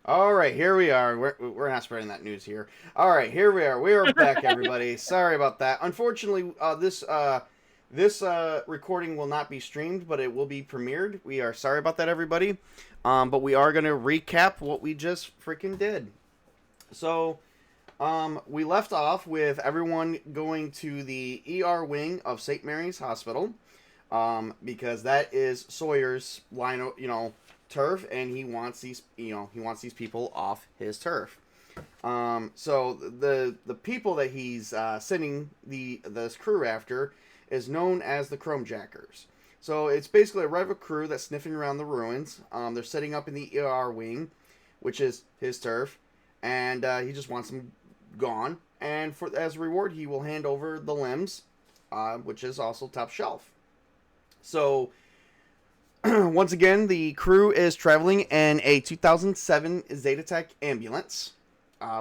All right, here we are. We're not spreading that news here. All right, here we are. We are back, everybody. Sorry about that. Unfortunately, this recording will not be streamed, but it will be premiered. We are sorry about that, everybody. But we are gonna recap what we just freaking did. So, we left off with everyone going to the ER wing of St. Mary's Hospital, because that is Sawyer's line of, turf, and he wants these people off his turf. So the people that he's sending this crew after is known as the Chrome Jackers. So it's basically a rival crew that's sniffing around the ruins. They're setting up in the ER wing, which is his turf, and he just wants them gone. And for as a reward, he will hand over the limbs, which is also top shelf. So once again, the crew is traveling in a 2007 Zetatech ambulance,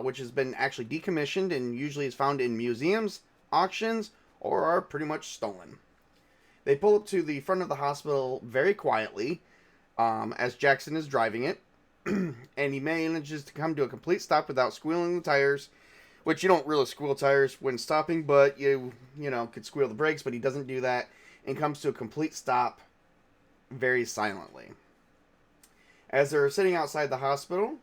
which has been actually decommissioned and usually is found in museums, auctions, or are pretty much stolen. They pull up to the front of the hospital very quietly, as Jackson is driving it, and he manages to come to a complete stop without squealing the tires, which you don't really squeal tires when stopping, but you could squeal the brakes, but he doesn't do that, and comes to a complete stop very silently. As they're sitting outside the hospital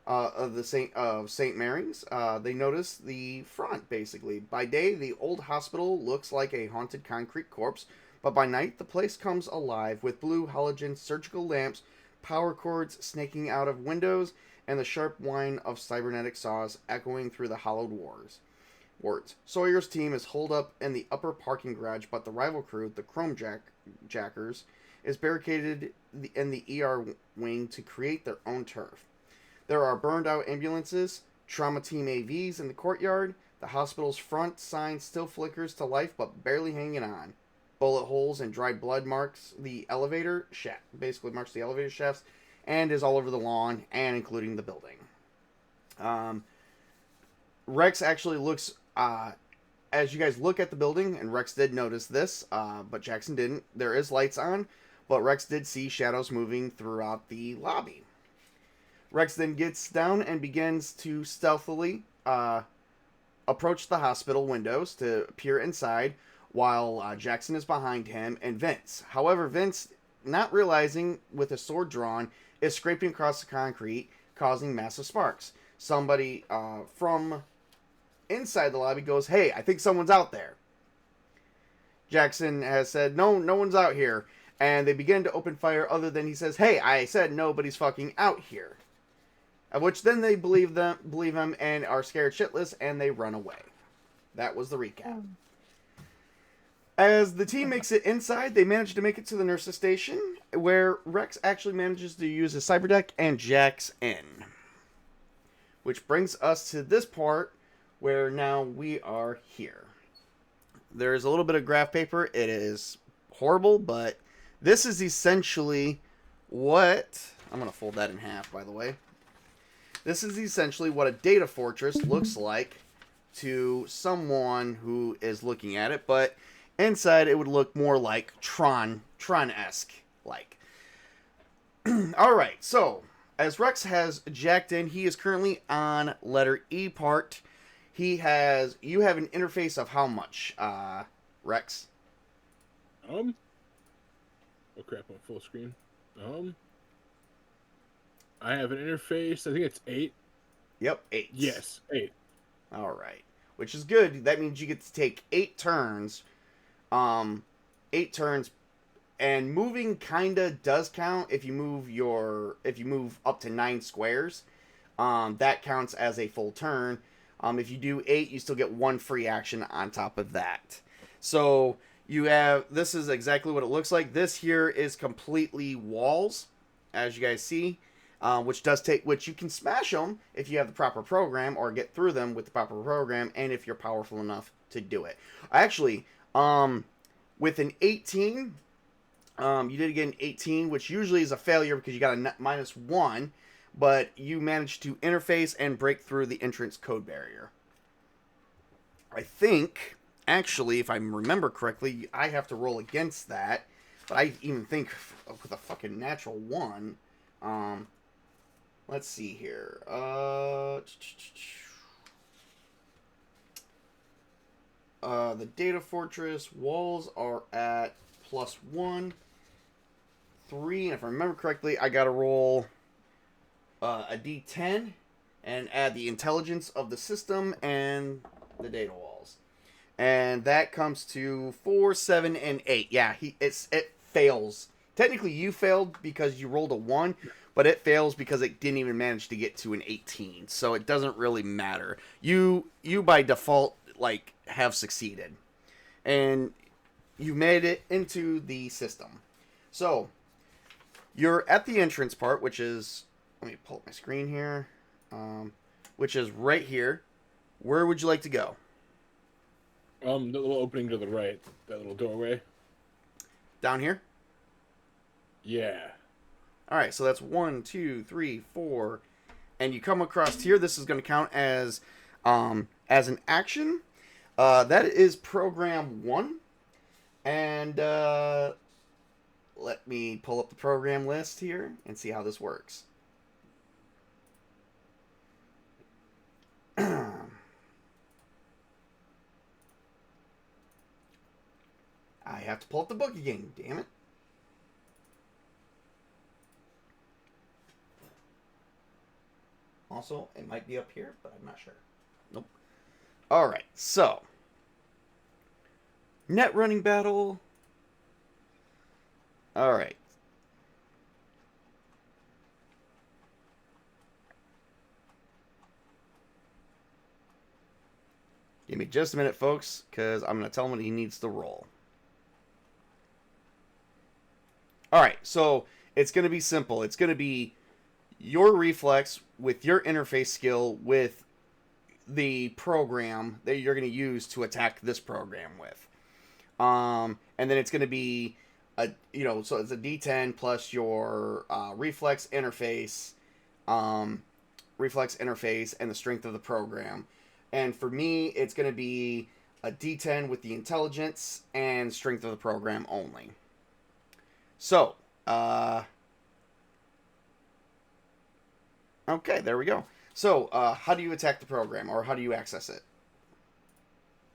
of Saint Mary's, they notice the front. Basically, by day, the old hospital looks like a haunted concrete corpse, but by night, the place comes alive with blue halogen surgical lamps, power cords snaking out of windows, and the sharp whine of cybernetic saws echoing through the hollowed wards. Sawyer's team is holed up in the upper parking garage, but the rival crew, the Jackers, is barricaded in the ER wing to create their own turf. There are burned out ambulances, trauma team AVs in the courtyard. The hospital's front sign still flickers to life but barely hanging on. Bullet holes and dried blood marks the elevator shaft, basically marks the elevator shafts, and is all over the lawn and including the building. Rex actually looks, as you guys look at the building, and Rex did notice this, but Jackson didn't. There is lights on, but Rex did see shadows moving throughout the lobby. Rex then gets down and begins to stealthily approach the hospital windows to peer inside, while Jackson is behind him and Vince. However, Vince, not realizing with a sword drawn, is scraping across the concrete, causing massive sparks. Somebody from inside the lobby goes, "Hey, I think someone's out there." Jackson has said, "No, no one's out here." And they begin to open fire other than he says, "Hey, I said nobody's fucking out here." Of which then they believe him and are scared shitless and they run away. That was the recap. As the team makes it inside, they manage to make it to the nurse's station, where Rex actually manages to use his cyber deck and jacks in. Which brings us to this part where now we are here. There is a little bit of graph paper. It is horrible, but this is essentially what... I'm going to fold that in half, by the way. This is essentially what a data fortress looks like to someone who is looking at it, but inside it would look more like Tron-esque like. Alright, so as Rex has jacked in, he is currently on letter E part. You have an interface of how much, Rex? Oh crap, I'm full screen. I have an interface, I think it's 8. Yep, 8. Yes, 8. Alright. Which is good. That means you get to take 8 turns. 8 turns, and moving kinda does count if you move up to 9 squares. That counts as a full turn. If you do 8, you still get 1 free action on top of that. So this is exactly what it looks like. This here is completely walls, as you guys see, which you can smash them if you have the proper program or get through them with the proper program, and if you're powerful enough to do it. Actually, with an 18, you did get an 18, which usually is a failure because you got a -1, but you managed to interface and break through the entrance code barrier. I think, actually, if I remember correctly, I have to roll against that, but I even think with a fucking natural 1, let's see here. The data fortress walls are at +1, 3, and if I remember correctly, I gotta roll a d10 and add the intelligence of the system and the data walls, and that comes to 4, 7, and 8. Yeah, it fails. Technically, you failed because you rolled a 1, but it fails because it didn't even manage to get to an 18. So it doesn't really matter. You by default like have succeeded, and you made it into the system. So you're at the entrance part, which is, let me pull up my screen here, which is right here. Where would you like to go? The little opening to the right, that little doorway. Down here? Yeah. All right, so that's 1, 2, 3, 4, and you come across here. This is going to count as an action. That is program 1, and let me pull up the program list here and see how this works. I have to pull up the book again. Damn it. Also, it might be up here, but I'm not sure. Nope. All right, so net running battle. All right. Give me just a minute, folks, because I'm going to tell him what he needs to roll. All right, so it's going to be simple. It's going to be your reflex with your interface skill with the program that you're going to use to attack this program with. And then it's going to be so it's a D10 plus your reflex interface, and the strength of the program. And for me, it's going to be a D10 with the intelligence and strength of the program only. So, okay, there we go. So, how do you attack the program, or how do you access it?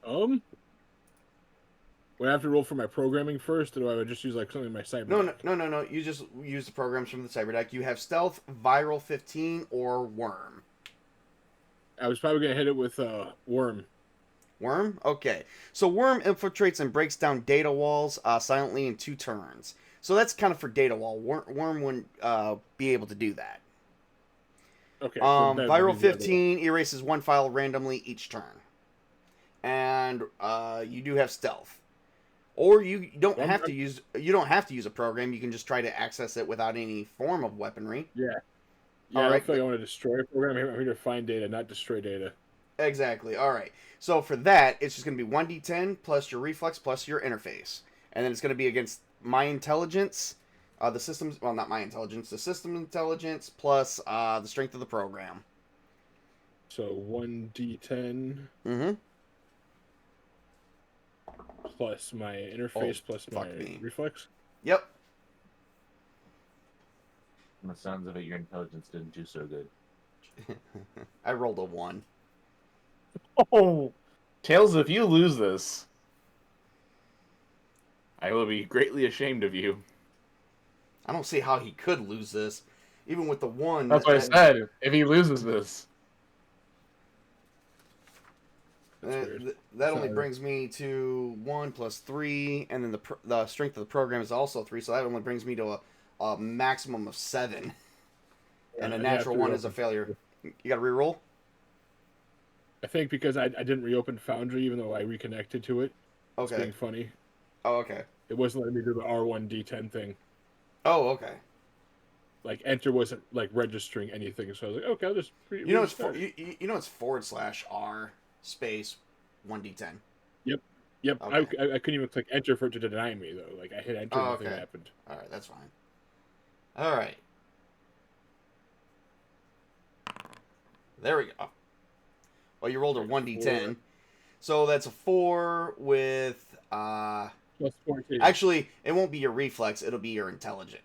Would I have to roll for my programming first, or do I would just use like something in my cyber? No. You just use the programs from the cyber deck. You have stealth, viral 15, or worm. I was probably gonna hit it with worm. Worm? Okay. So worm infiltrates and breaks down data walls silently in 2 turns. So that's kind of for data wall. Worm wouldn't be able to do that. Okay. Viral 15 erases 1 file randomly each turn. And you do have stealth. Or you don't have to use a program. You can just try to access it without any form of weaponry. Yeah. Yeah, I feel like I want to destroy a program. I'm here to find data, not destroy data. Exactly. All right. So for that, it's just going to be 1d10 plus your reflex plus your interface. And then it's going to be against my intelligence, the system's, well, not my intelligence, the system intelligence plus the strength of the program. So 1d10 Mm-hmm. plus my interface plus my reflex? Yep. From the sounds of it, your intelligence didn't do so good. I rolled a 1. Oh, Tails, if you lose this, I will be greatly ashamed of you. I don't see how he could lose this, even with the 1. That's what I said. If he loses this, that only brings me to 1 plus 3, and then the strength of the program is also 3, so that only brings me to a maximum of 7. Yeah, and a natural 1 is a failure. You got to reroll? I think because I didn't reopen Foundry, even though I reconnected to it. Okay. It's being funny. Oh, okay. It wasn't letting me do the R1D10 thing. Oh, okay. Like enter wasn't like registering anything, so I was like, okay, I'll just. It's /R space 1d10. Yep. Okay. I couldn't even click enter for it to deny me though. Like I hit enter, and nothing happened. All right, that's fine. All right. There we go. Well, you rolled a 1d10. So that's a 4 with... Plus 14. Actually, it won't be your reflex. It'll be your intelligence.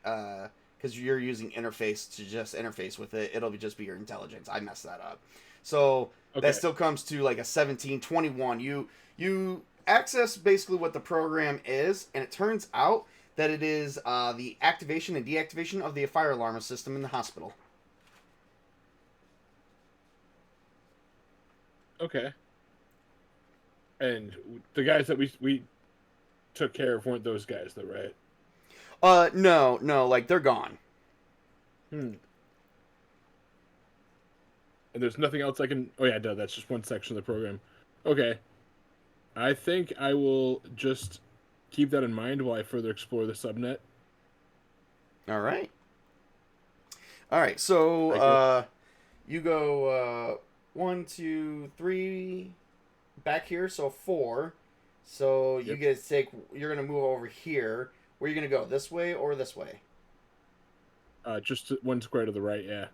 because you're using interface to just interface with it. It'll just be your intelligence. I messed that up. So Okay. that still comes to like a 17, 21. You access basically what the program is, and it turns out that it is the activation and deactivation of the fire alarm system in the hospital. Okay. And the guys that we took care of weren't those guys, though, right? No, like they're gone. And there's nothing else I can. Oh yeah, no, that's just one section of the program. Okay. I think I will just keep that in mind while I further explore the subnet. All right. All right. So you go 1, 2, 3 back here. So 4. So you Yep. get to take. You're gonna move over here. Where are you gonna go? This way or this way? Just one square to the right, yeah.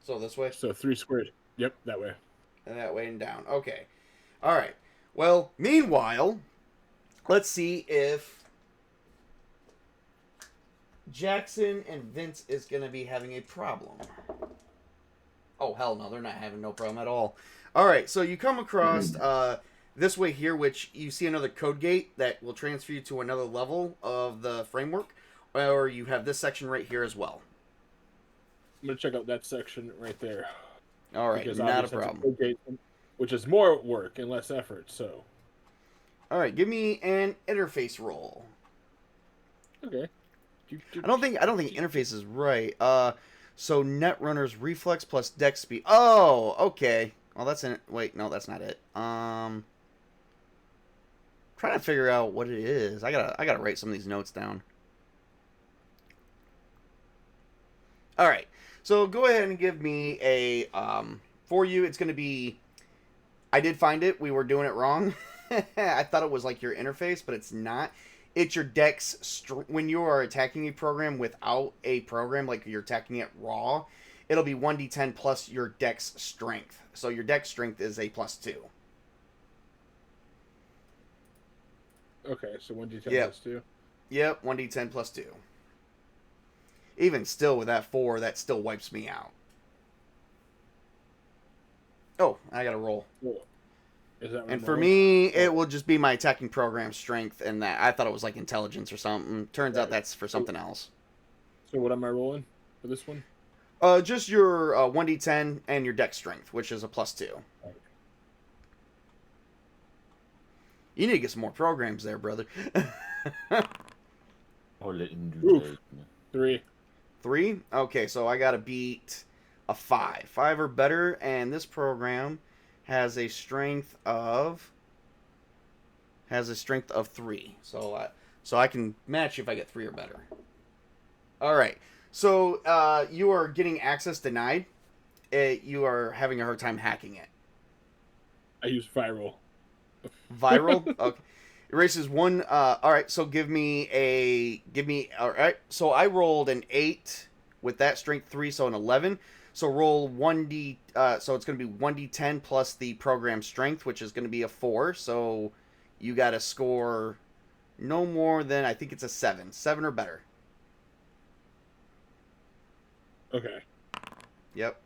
So this way. So 3 squared. Yep, that way. And that way and down. Okay. All right. Well, meanwhile, let's see if Jackson and Vince is going to be having a problem. Oh, hell no. They're not having no problem at all. All right. So you come across this way here, which you see another code gate that will transfer you to another level of the framework. Or you have this section right here as well. I'm going to check out that section right there. All right. Because Not a obviously that's problem. code gate, which is more work and less effort, so. All right. Give me an interface roll. Okay. I don't think interface is right. So Netrunner's reflex plus dex speed. Oh, okay. Well, that's in. Wait, no, that's not it. Trying to figure out what it is. I gotta write some of these notes down. All right. So go ahead and give me a for you. It's gonna be. I did find it. We were doing it wrong. I thought it was like your interface, but it's not. It's your dex when you are attacking a program without a program, like you're attacking it raw, it'll be 1d10 plus your dex strength. So your dex strength is a +2. Okay, so 1d10 Yep. plus 2. Yep, 1d10 +2. Even still with that 4, that still wipes me out. Oh, I gotta roll. Cool. Is that what And I'm for rolling? me, it will just be my attacking program strength, and that I thought it was like intelligence or something. Turns out Right. that's for something else. So what am I rolling for this one? Just your 1d10 and your dex strength, which is a +2. Right. You need to get some more programs there, brother. Oof. 3. 3? Okay, so I gotta beat a 5. 5 or better, and this program has a strength of 3. So I can match if I get 3 or better. All right. So you are getting access denied. You are having a hard time hacking it. I use viral. Viral. Okay. Erases 1. All right. So give me. All right. So I rolled an 8 with that strength 3, so an 11. So roll 1d. So it's going to be 1d10 plus the program strength, which is going to be a 4. So you got to score no more than, I think it's a 7. 7 or better. Okay. Yep.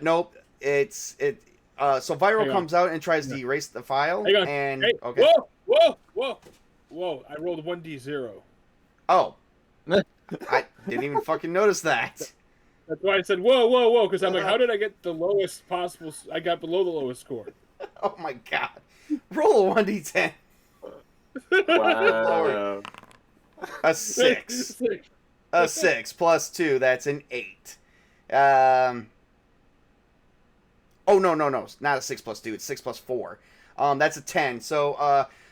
Nope. So viral Hang on. comes out and tries to erase the file. Hang on. And Hey, okay. Whoa! I rolled 1d0. Oh. I didn't even fucking notice that. That's why I said whoa, because I'm like, how did I get the lowest possible? I got below the lowest score. Oh my god. Roll a 1d10. Wow. A 6. A 6 plus 2, that's an 8. Oh, no. Not a 6 plus 2, it's 6 plus 4. That's a 10. So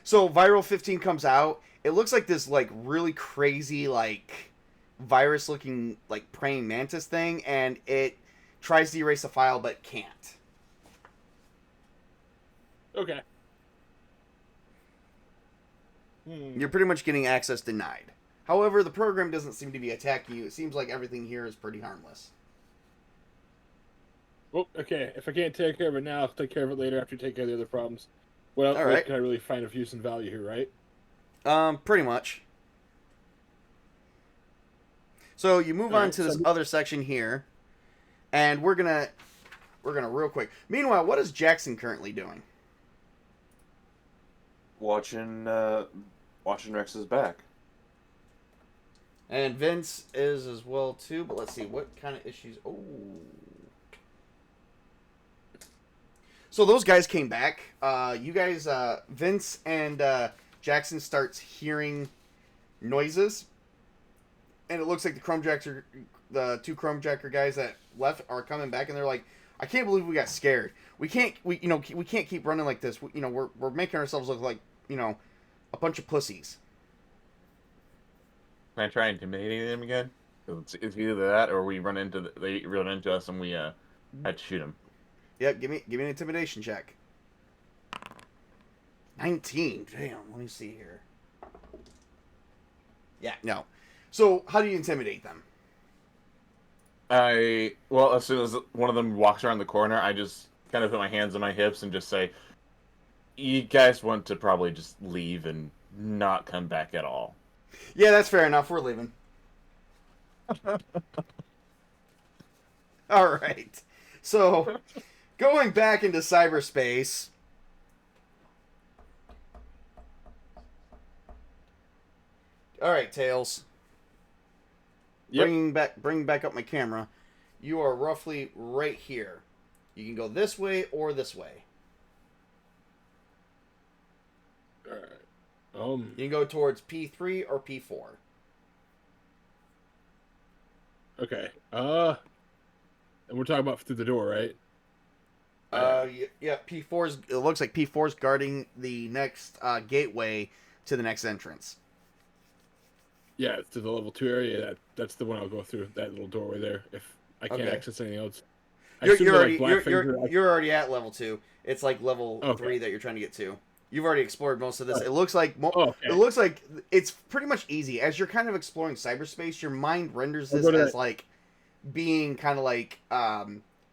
Viral 15 comes out. It looks like this, like, really crazy, like, virus-looking, like, praying mantis thing, and it tries to erase the file, but can't. Okay. You're pretty much getting access denied. However, the program doesn't seem to be attacking you. It seems like everything here is pretty harmless. Well, okay. If I can't take care of it now, I'll take care of it later after you take care of the other problems. Well, All right. can I really find of use and value here, right? Pretty much. So you move All on right, to this so- other section here, and we're gonna real quick. Meanwhile, what is Jackson currently doing? Watching Rex's back. And Vince is as well too. But let's see what kind of issues. Oh, so those guys came back. You guys, Vince and Jackson starts hearing noises, and it looks like the two Chromejacker guys that left are coming back, and they're like, "I can't believe we got scared. We can't keep running like this. We're making ourselves look like a bunch of pussies." Can I try intimidating them again? It's either that or they run into us and we had to shoot them. Yep, give me an intimidation check. 19. Damn, let me see here. Yeah, no. So how do you intimidate them? As soon as one of them walks around the corner, I just kind of put my hands on my hips and just say, "You guys want to probably just leave and not come back at all." Yeah, that's fair enough. We're leaving. All right. So, going back into cyberspace. All right, Tails. Yep. Bringing back up my camera. You are roughly right here. You can go this way or this way. All right. You can go towards P3 or P4. Okay. And we're talking about through the door, right? Yeah, P4's. It looks like P4's guarding the next gateway to the next entrance. Yeah, to the level 2 area. That's the one I'll go through. That little doorway there. If I can't Okay. access anything else. I You're, assume you're they're already like black things are- you're already at level 2. It's like level Okay. 3 that you're trying to get to. You've already explored most of this. Oh. It looks like okay. it looks like it's pretty much easy. As you're kind of exploring cyberspace, your mind renders I'll this go to as that. like being kind of like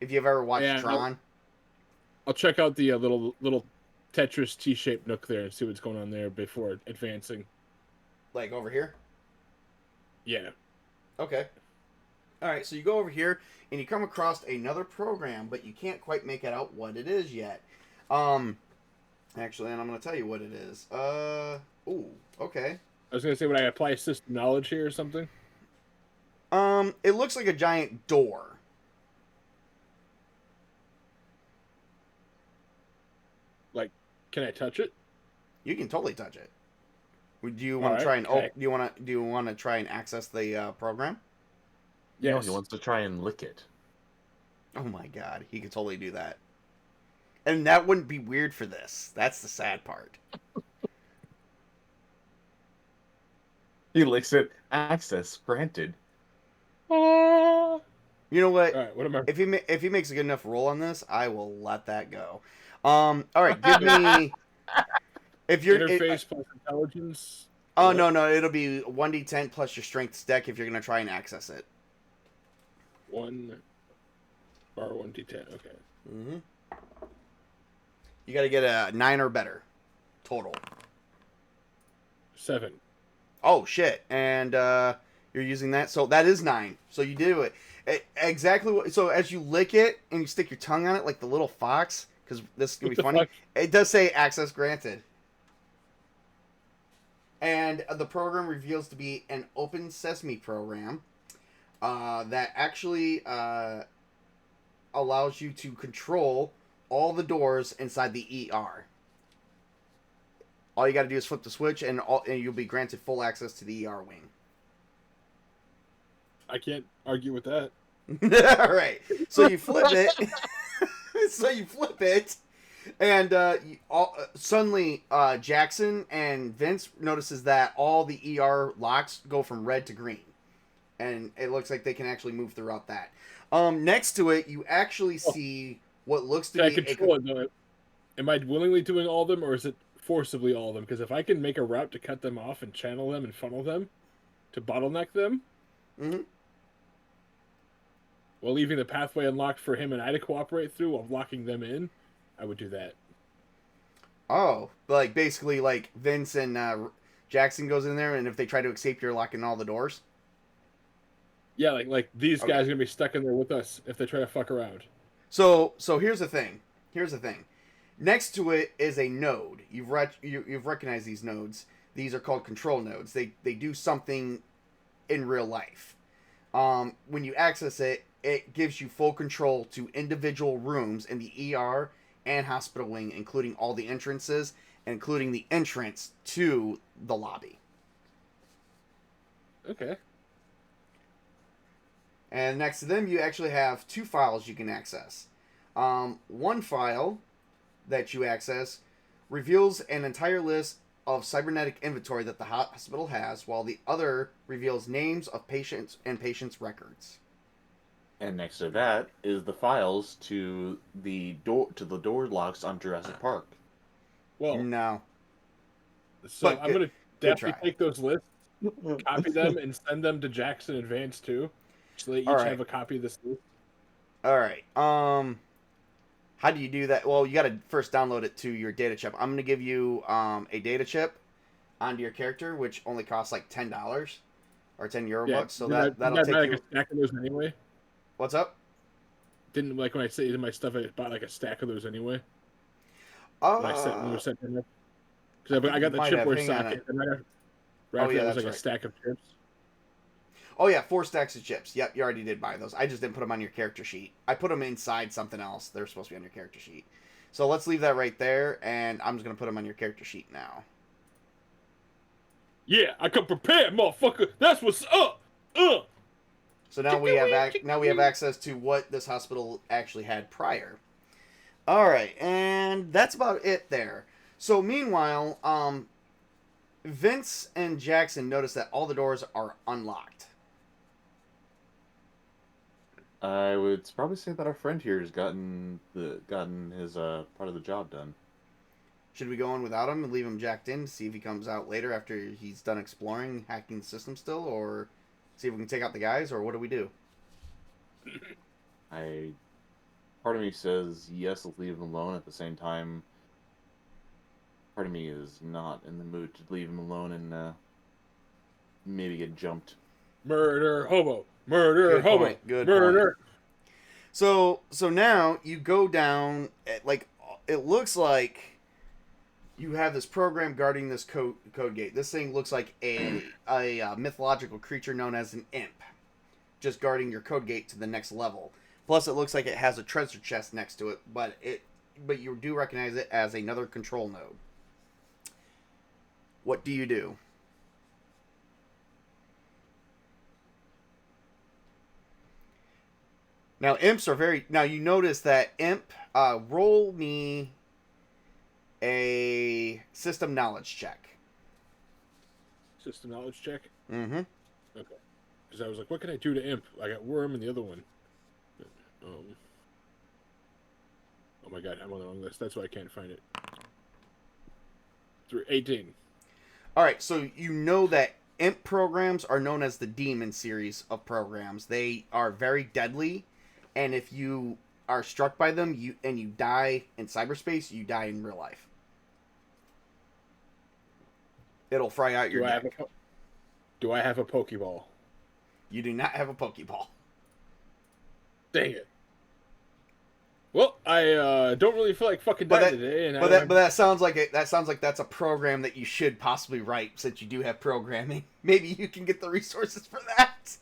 if you've ever watched Yeah, Tron. I'll check out the little Tetris T-shaped nook there and see what's going on there before advancing. Like over here. Yeah. Okay. All right, so you go over here and you come across another program, but you can't quite make it out what it is yet. Actually, and I'm going to tell you what it is. Ooh, okay. I was gonna say, would I apply system knowledge here or something? It looks like a giant door. Like, can I touch it? You can totally touch it. Would you want to Alright, try and okay. do you want to try and access the program? No, Yes. he wants to try and lick it. Oh my god, he could totally do that. And that wouldn't be weird for this. That's the sad part. He licks it. Access granted. You know what? All right. What am I? If he makes a good enough roll on this, I will let that go. All right, give me. If you're. Interface plus intelligence. Oh no, it'll be 1d10 plus your strength stack if you're gonna try and access it. 1 bar 1d10. Okay. Mm-hmm. You got to get a 9 or better total. 7. Oh shit! And you're using that, so that is 9. So you do it. Exactly what. So as you lick it and you stick your tongue on it like the little fox, because this is gonna What be the funny. fuck? It does say access granted. And the program reveals to be an open sesame program that actually allows you to control all the doors inside the ER. All you got to do is flip the switch, and you'll be granted full access to the ER wing. I can't argue with that. All right, so you flip it. And suddenly Jackson and Vince notices that all the ER locks go from red to green, and it looks like they can actually move throughout that. Next to it, you actually see what looks to Can I be control it though? Am I willingly doing all of them, or is it forcibly all of them? Because if I can make a route to cut them off and channel them and funnel them to bottleneck them, Mhm. while leaving the pathway unlocked for him and I to cooperate through while locking them in, I would do that. Oh, like basically like Vince and Jackson goes in there, and if they try to escape, you're locking all the doors. Yeah, like these Okay. guys are gonna be stuck in there with us if they try to fuck around. So here's the thing. Here's the thing. Next to it is a node. You've recognized these nodes. These are called control nodes. They do something in real life. When you access it, it gives you full control to individual rooms in the ER and hospital wing, including all the entrances, including the entrance to the lobby. Okay. And next to them, you actually have two files you can access. One file that you access reveals an entire list of cybernetic inventory that the hospital has, while the other reveals names of patients and patients' records. And next to that is the files to the door locks on Jurassic Park. Well, No, so but I'm gonna good definitely try. take those lists, copy them, and send them to Jackson in advance too, so they All each right, have a copy of this list. all right. How do you do that? Well, you got to first download it to your data chip. I'm gonna give you a data chip onto your character, which only costs like $10 or 10 euro Yeah, bucks. So didn't that'll I buy take like you. a stack of those anyway? What's up? Didn't like when I say my stuff, I bought like a stack of those anyway. When we were setting them up, I because think I you got the might have. chipware Hang on. socket, and right Oh after yeah, that was that's like a right. stack of chips. Oh yeah, 4 stacks of chips. Yep, you already did buy those. I just didn't put them on your character sheet. I put them inside something else. They're supposed to be on your character sheet. So let's leave that right there, and I'm just gonna put them on your character sheet now. Yeah, I come prepared, motherfucker. That's what's up. So now we have access to what this hospital actually had prior. All right, and that's about it there. So meanwhile, Vince and Jackson notice that all the doors are unlocked. I would probably say that our friend here has gotten his part of the job done. Should we go in without him and leave him jacked in to see if he comes out later after he's done exploring, hacking the system still, or see if we can take out the guys, or what do we do? Part of me says yes, let's leave him alone. At the same time, part of me is not in the mood to leave him alone and maybe get jumped. Murder, hobo. Murder, Good hobo. point. Good Murder. point. So now you go down. Like it looks like you have this program guarding this code gate. This thing looks like a mythological creature known as an imp, just guarding your code gate to the next level. Plus, it looks like it has a treasure chest next to it, but you do recognize it as another control node. What do you do? Now, imps are very. Now, you notice that imp. Roll me a system knowledge check. System knowledge check. Mm-hmm. Okay. Because I was like, what can I do to imp? I got worm and the other one. Oh my god, I'm on the wrong list. That's why I can't find it. 18. All right, so you know that imp programs are known as the demon series of programs. They are very deadly, and if you are struck by them, you die in cyberspace, you die in real life. It'll fry out your neck. Do I have a Pokeball? You do not have a Pokeball. Dang it. Well, I don't really feel like fucking dying today, and but that sounds like that's a program that you should possibly write, since you do have programming. Maybe you can get the resources for that.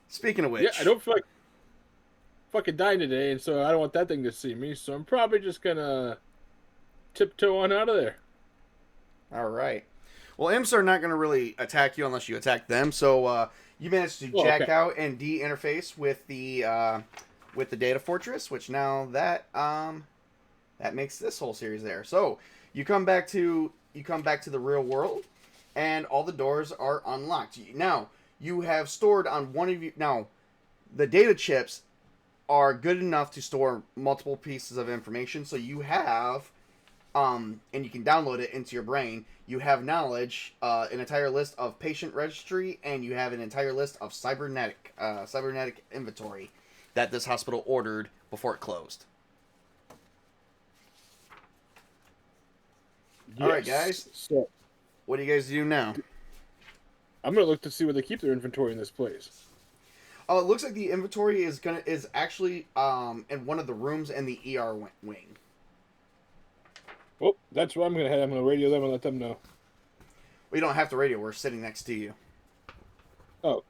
Speaking of which, yeah, I don't feel like fucking dying today, and so I don't want that thing to see me. So I'm probably just gonna tiptoe on out of there. All right. Well, imps are not going to really attack you unless you attack them. So you managed to jack out and de-interface with the data fortress, which now that makes this whole series there. So you come back to the real world, and all the doors are unlocked. Now you have stored on one of you. Now the data chips are good enough to store multiple pieces of information. So you have. And you can download it into your brain. You have knowledge, an entire list of patient registry, and you have an entire list of cybernetic inventory that this hospital ordered before it closed. Yes. All right, guys. So, what do you guys do now? I'm gonna look to see where they keep their inventory in this place. Oh, it looks like the inventory is actually in one of the rooms in the ER wing. Well, that's where I'm gonna head. I'm gonna radio them and let them know. We don't have to radio. We're sitting next to you. Oh.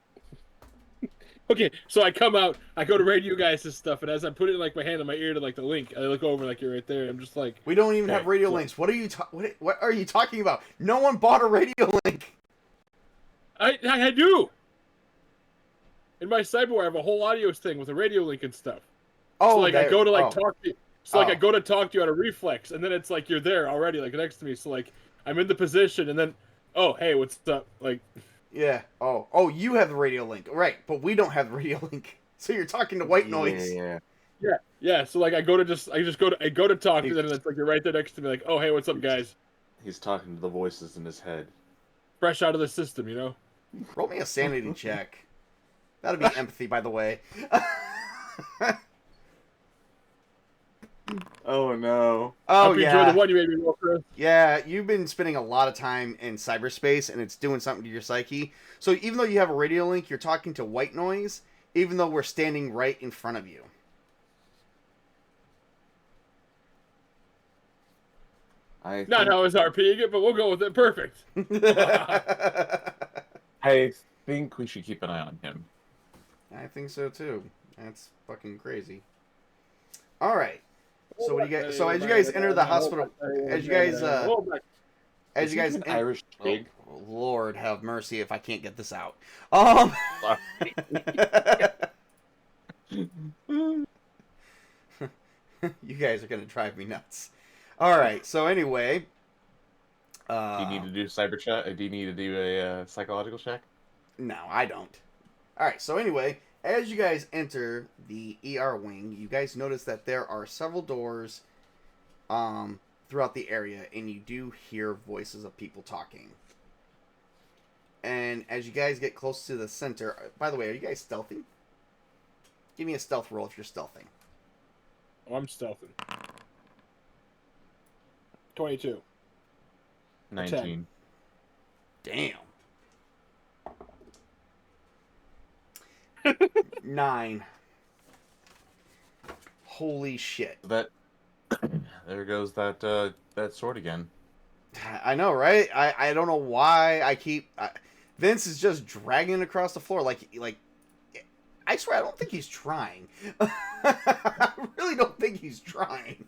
Okay, so I come out, I go to radio guys this stuff, and as I put it like my hand on my ear to like the link, I look over like you're right there. I'm just like, We don't even have radio links. What are you what are you talking about? No one bought a radio link. I do. In my cyberware, I have a whole audio thing with a radio link and stuff. Oh, so like I go to like oh. talk to you. So like I go to talk to you on a reflex, and then it's like you're there already, like next to me. So like I'm in the position, and then, oh hey, what's up? Like, yeah. Oh, you have the radio link, right? But we don't have the radio link. So you're talking to white noise. Yeah. So like I go to talk to them, and it's like you're right there next to me. Like, oh hey, what's up, guys? He's talking to the voices in his head. Fresh out of the system, you know. Roll me a sanity check. That'll be empathy, by the way. Oh no. Oh Hope you yeah. enjoy the one you made me roll, Chris. Yeah, you've been spending a lot of time in cyberspace, and it's doing something to your psyche. So even though you have a radio link, you're talking to white noise, even though we're standing right in front of you. Not how I was RPing it, but we'll go with it. Perfect. I think we should keep an eye on him. I think so too. That's fucking crazy. All right. So what do you guys? So as you guys enter the hospital, as you guys Irish pig. Oh, Lord have mercy if I can't get this out. You guys are gonna drive me nuts. All right. So anyway, Do you need to do cyber check? Do you need to do a psychological check? No, I don't. All right. So anyway, as you guys enter the ER wing, you guys notice that there are several doors throughout the area, and you do hear voices of people talking. And as you guys get close to the center, by the way, are you guys stealthy? Give me a stealth roll if you're stealthing. Oh, I'm stealthing. 22. 19. Damn. 9. Holy shit. That there goes that that sword again. I know, right? I don't know why I keep... Vince is just dragging it across the floor like... I swear, I don't think he's trying. I really don't think he's trying.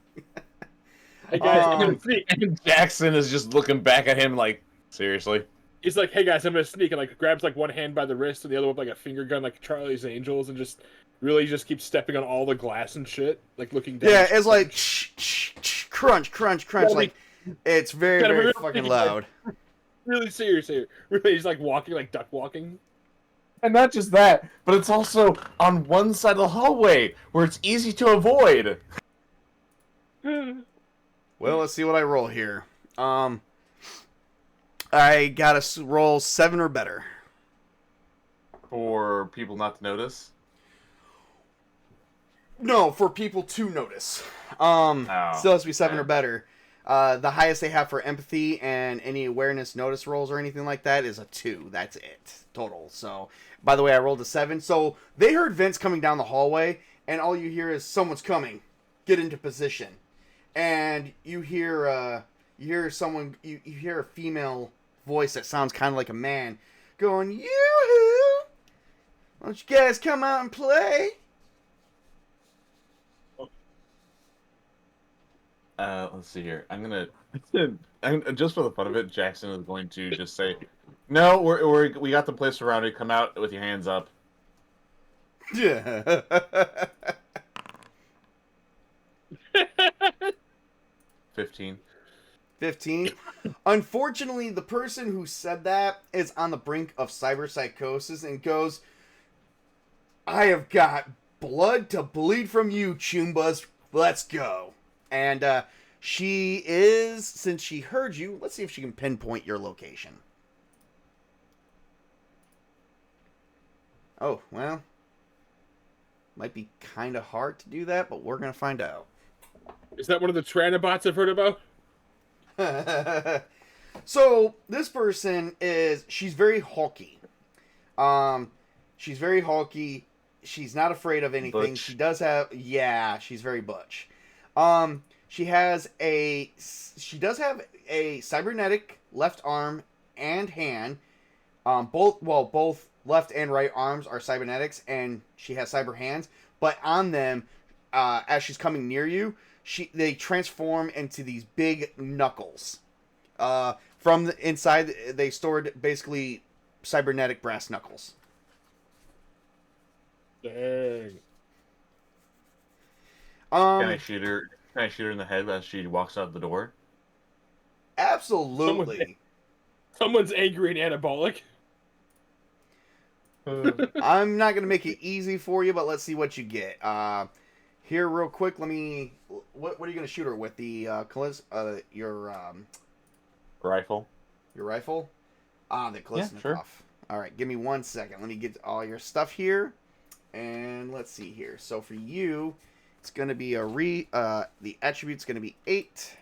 Hey guys, I'm gonna sneak. And Jackson is just looking back at him like, seriously? He's like, hey guys, I'm gonna sneak, and like grabs like one hand by the wrist and the other one with like a finger gun, like Charlie's Angels, and just really just keeps stepping on all the glass and shit, like looking down. Yeah, it's like crunch, crunch, crunch. Like it's very, very fucking loud. Really serious here. Really, he's like walking, like duck walking. And not just that, but it's also on one side of the hallway where it's easy to avoid. Well, let's see what I roll here. I gotta roll 7 or better. For people not to notice? No, for people to notice. Still has to be 7 or better. The highest they have for empathy and any awareness notice rolls or anything like that is a 2. That's it. Total. So, by the way, I rolled a 7. So, they heard Vince coming down the hallway, and all you hear is, someone's coming. Get into position. And you hear someone, you hear a female voice that sounds kind of like a man going, yoo-hoo! Why don't you guys come out and play? Let's see here. I'm just for the fun of it, Jackson is going to just say, "No, we got the place surrounded. Come out with your hands up." Yeah. 15. 15. Unfortunately, the person who said that is on the brink of cyberpsychosis and goes, I have got blood to bleed from you, Chumbas. Let's go. And she is, since she heard you, let's see if she can pinpoint your location. Oh, well. Might be kind of hard to do that, but we're going to find out. Is that one of the Tranobots I've heard about? So, this person she's very hulky. She's very hulky. She's not afraid of anything. Butch. She does have, yeah, she's very butch. Um, she does have a cybernetic left arm and hand. Both left and right arms are cybernetics, and she has cyber hands. But on them, as she's coming near you, they transform into these big knuckles. From the inside, they stored basically cybernetic brass knuckles. Dang. Can I shoot her? Can I shoot her in the head as she walks out the door? Absolutely. Someone's angry and anabolic. I'm not gonna make it easy for you, but let's see what you get. Here, real quick, let me. What are you gonna shoot her with? Your Rifle. rifle? The Kalashnikov. Yeah, sure. All right, give me 1 second. Let me get all your stuff here, and let's see here. So for you, it's gonna be the attribute's gonna be 8.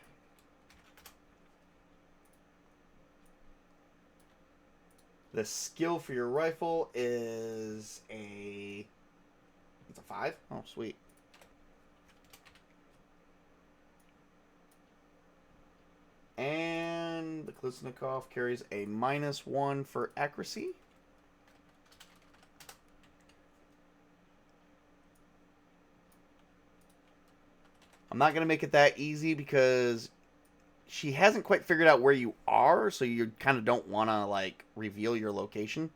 The skill for your rifle is it's a 5. Oh, sweet. And the Kalashnikov carries a -1 for accuracy. I'm not going to make it that easy because she hasn't quite figured out where you are, so you kind of don't want to, like, reveal your location.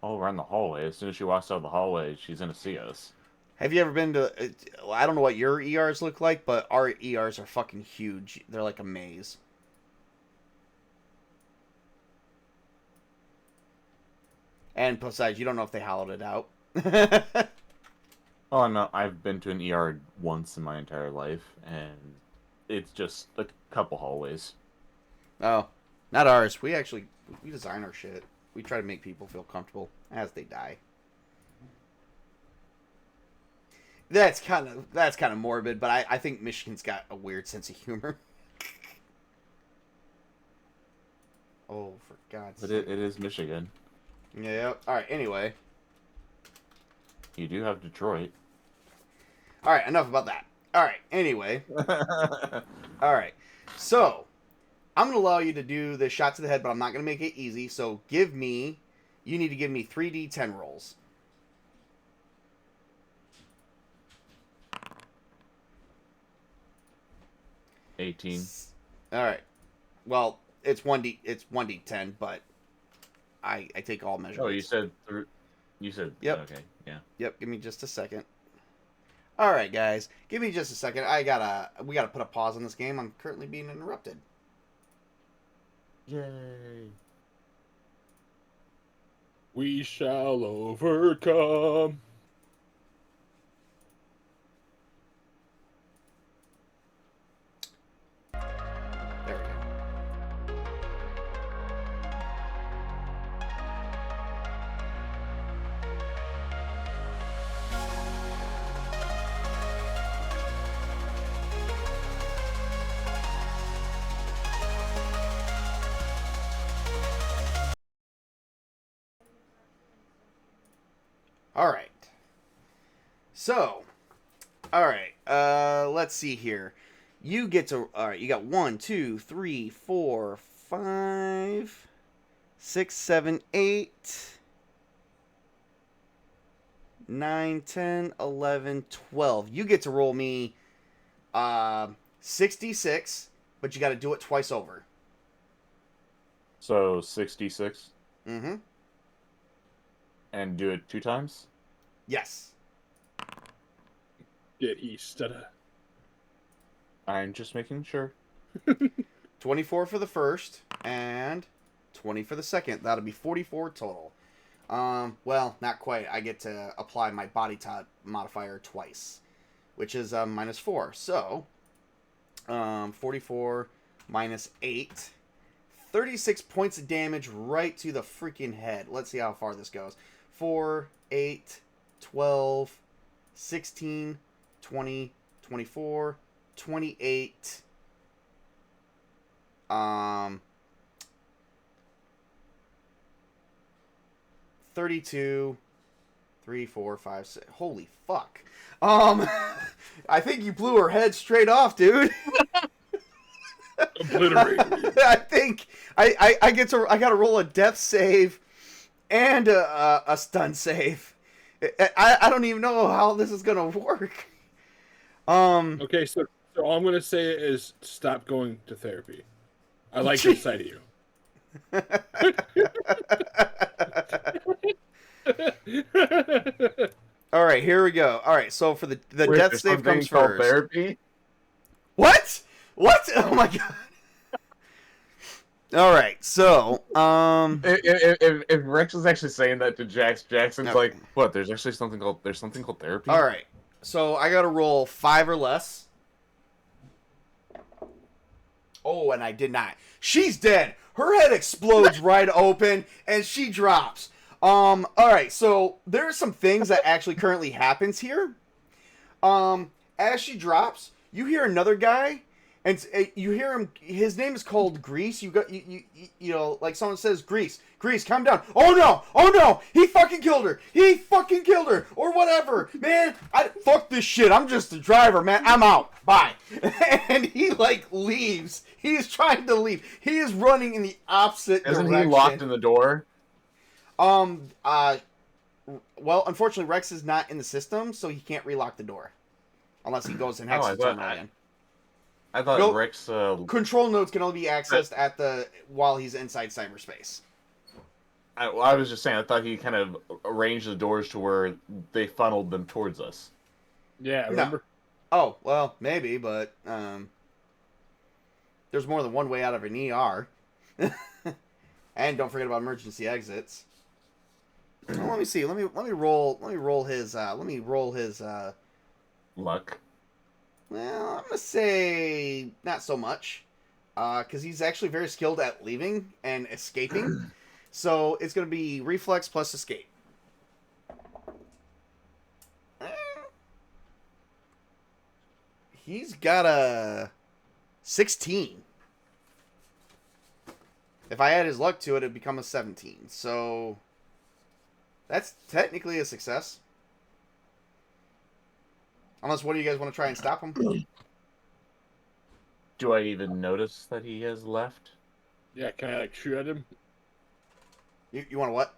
Oh, we're in the hallway. As soon as she walks out of the hallway, she's gonna see us. Have you ever been to... I don't know what your ERs look like, but our ERs are fucking huge. They're like a maze. And besides, you don't know if they hollowed it out. Oh no, I've been to an ER once in my entire life, and it's just a couple hallways. Oh, not ours. We design our shit. We try to make people feel comfortable as they die. That's kind of morbid, but I think Michigan's got a weird sense of humor. Oh, for God's But sake. it is Michigan. Yeah. All right. Anyway. You do have Detroit. All right. Enough about that. All right. Anyway. All right. So, I'm going to allow you to do the shot to the head, but I'm not going to make it easy. So, you need to give me 3d10 rolls. $18. All right. Well, it's 1d10, but I take all measurements. Oh, you said. Yep. Okay. Yeah. Yep. Give me just a second. All right, guys. Give me just a second. We gotta put a pause on this game. I'm currently being interrupted. Yay. We shall overcome. There we go. All right. So, all right. Let's see here. You get to. All right. You got 1, 2, 3, 4, 5, 6, 7, 8, 9, 10, 11, 12. You get to roll me 66, but you got to do it twice over. So 66, Mm-hmm. and do it 2 times. Yes. Get east. I'm just making sure. 24 for the first and 20 for the second. That'll be 44 total. Well, not quite. I get to apply my body type modifier twice, which is -4. So, 44 minus 8. 36 points of damage right to the freaking head. Let's see how far this goes. 4, 8, 12, 16, 20, 24, 28, 32, 3, 4, 5, 6. Holy fuck. I think you blew her head straight off, dude. Obliterated. I think I gotta roll a death save and a stun save. I don't even know how this is gonna work. Okay, so all I'm gonna say is stop going to therapy. I like the sight of you. All right, here we go. All right, so for the Wait, death there's save something comes called first. therapy? What? What? Oh my god. All right, so If Rex is actually saying that to Jax, Jackson's No. like, what? There's something called therapy. all right, so I gotta roll 5 or less. Oh, and I did not. She's dead. Her head explodes right open, and she drops. All right, so there are some things that actually currently happens here. As she drops, you hear another guy, and you hear him. His name is called Grease. You got you know, like someone says, Grease, calm down. Oh no, he fucking killed her. Or whatever, man. Fuck this shit. I'm just a driver, man. I'm out. Bye. And he like leaves. He is trying to leave. He is running in the opposite Isn't direction. he locked in the door? Well, unfortunately, Rex is not in the system, so he can't relock the door. Unless he goes and hacks the terminal again. I thought Nope. Rex... Control nodes can only be accessed while he's inside cyberspace. I was just saying, I thought he kind of arranged the doors to where they funneled them towards us. Yeah, remember? Oh, well, maybe, but there's more than one way out of an ER. And don't forget about emergency exits. Well, let me see. Let me roll his Luck. well, I'm gonna say not so much, because he's actually very skilled at leaving and escaping. So it's gonna be reflex plus escape. He's got a 16. If I add his luck to it, it'd become a 17. So that's technically a success. Unless, what do you guys want to try and stop him? Do I even notice that he has left? Yeah, can I like shoot at him? You want to what?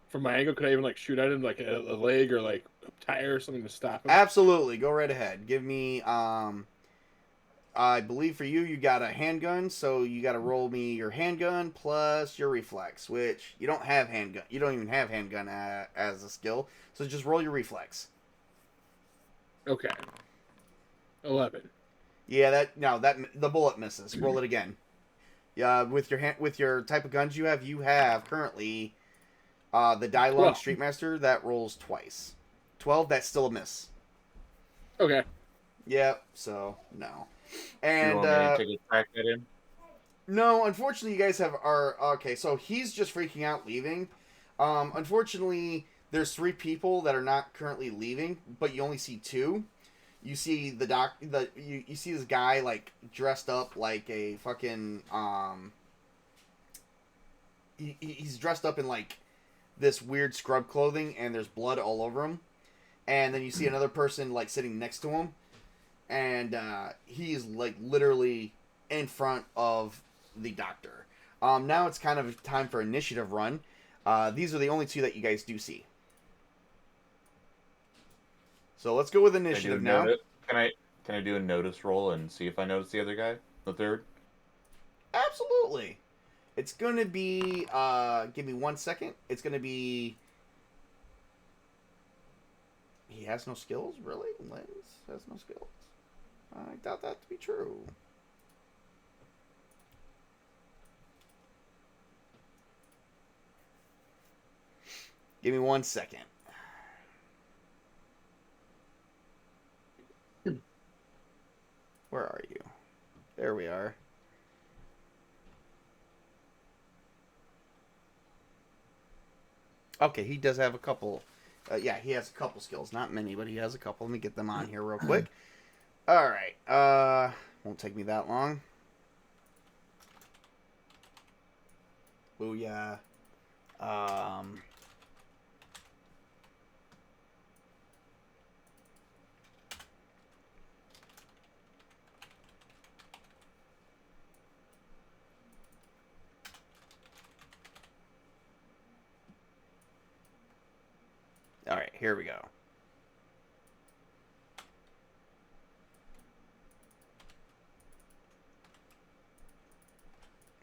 From my angle, could I even like shoot at him like a leg or like a tire or something to stop him? Absolutely. Go right ahead. Give me, I believe for you got a handgun, so you got to roll me your handgun plus your reflex, which you don't have handgun. You don't even have handgun as a skill, so just roll your reflex. Okay. 11. Yeah, that the bullet misses. Roll it again. Yeah, with your type of guns you have currently the Die Long 12. Street Master that rolls twice. 12, that's still a miss. Okay. Yep, so no. Do you And want me to take a crack at him? no, unfortunately you guys are okay, so he's just freaking out leaving. Unfortunately, there's 3 people that are not currently leaving, but you only see 2. You see you see this guy like dressed up like a fucking he's dressed up in like this weird scrub clothing, and there's blood all over him. And then you see another person like sitting next to him, and he's like literally in front of the doctor. Now it's kind of time for initiative run. These are the only 2 that you guys do see. So let's go with initiative now. Can I do a notice roll and see if I notice the other guy, the third? Absolutely. It's going to be, give me 1 second. It's going to be, he has no skills? Really? Lens has no skills? I doubt that to be true. Give me 1 second. Where are you? There we are. Okay, he does have a couple. Yeah, he has a couple skills. Not many, but he has a couple. Let me get them on here real quick. All right. Won't take me that long. Booyah. Um, all right, here we go.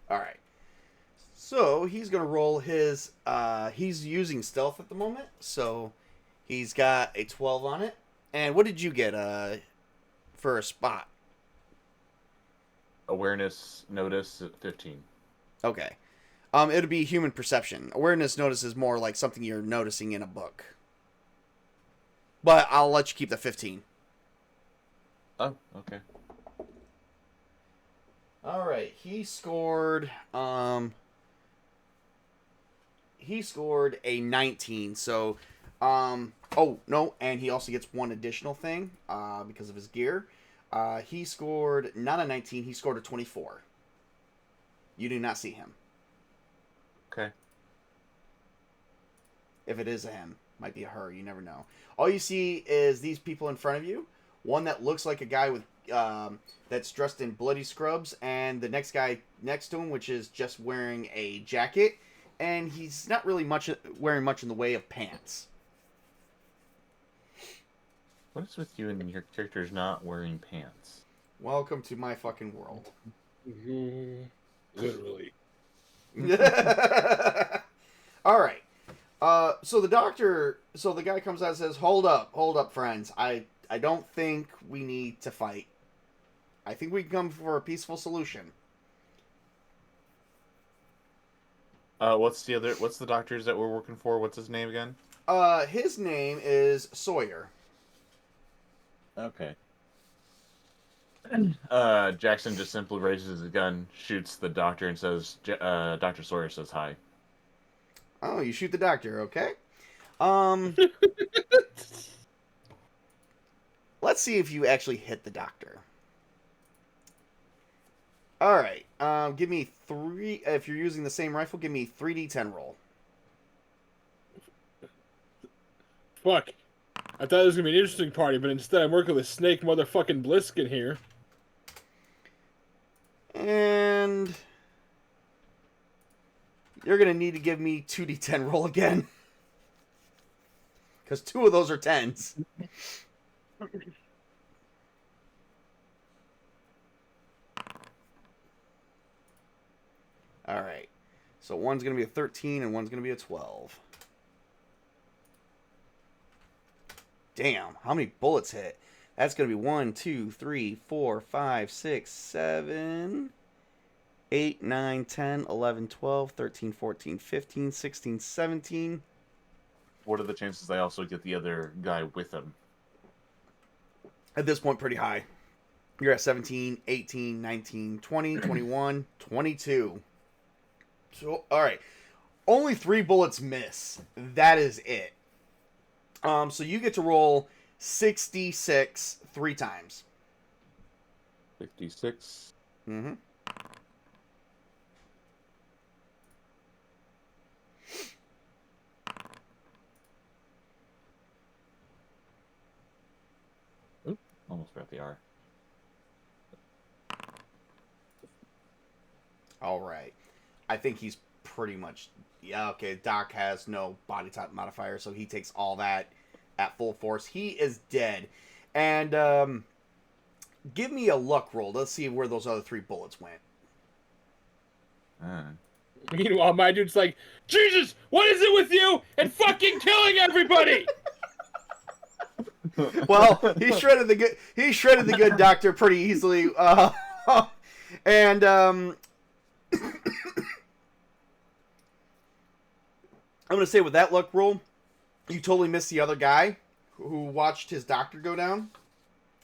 All right. So he's gonna roll his. He's using stealth at the moment, so he's got a 12 on it. And what did you get? For a spot. Awareness, notice, 15. Okay. It'll be human perception. Awareness notice is more like something you're noticing in a book. But I'll let you keep the 15. Oh, okay. All right. He scored a 19. So oh, no, and he also gets one additional thing because of his gear. He scored not a 19, he scored a 24. You do not see him. Okay. If it is a him, might be a her, you never know. All you see is these people in front of you. One that looks like a guy with that's dressed in bloody scrubs, and the next guy next to him, which is just wearing a jacket, and he's not really wearing much in the way of pants. What is with you and your characters not wearing pants? Welcome to my fucking world. Literally. All right. So the guy comes out and says, hold up, friends. I don't think we need to fight. I think we can come for a peaceful solution. What's the doctors that we're working for? What's his name again? His name is Sawyer. Okay. Jackson just simply raises his gun, shoots the doctor, and says, Dr. Sawyer says hi. Oh, you shoot the doctor, okay? Let's see if you actually hit the doctor. All right. Give me 3. If you're using the same rifle, give me 3d10 roll. Fuck. I thought it was gonna be an interesting party, but instead I'm working with Snake motherfucking Bliskin here. And you're gonna need to give me 2d10 roll again, because 2 of those are 10s. All right. So one's gonna be a 13 and one's gonna be a 12. Damn, how many bullets hit? That's going to be 1, 2, 3, 4, 5, 6, 7, 8, 9, 10, 11, 12, 13, 14, 15, 16, 17. What are the chances they also get the other guy with them? At this point, pretty high. You're at 17, 18, 19, 20, 21, 22. So, all right. Only 3 bullets miss. That is it. So you get to roll 66 3 times. 56. Mm-hmm. Oop, almost got the R. All right. I think he's pretty much... Yeah, okay, Doc has no body type modifier, so he takes all that at full force. He is dead. And give me a luck roll. Let's see where those other 3 bullets went. Meanwhile, my dude's like, Jesus, what is it with you and fucking killing everybody? Well, he shredded the good doctor pretty easily. And I'm going to say with that luck roll, you totally missed the other guy who watched his doctor go down,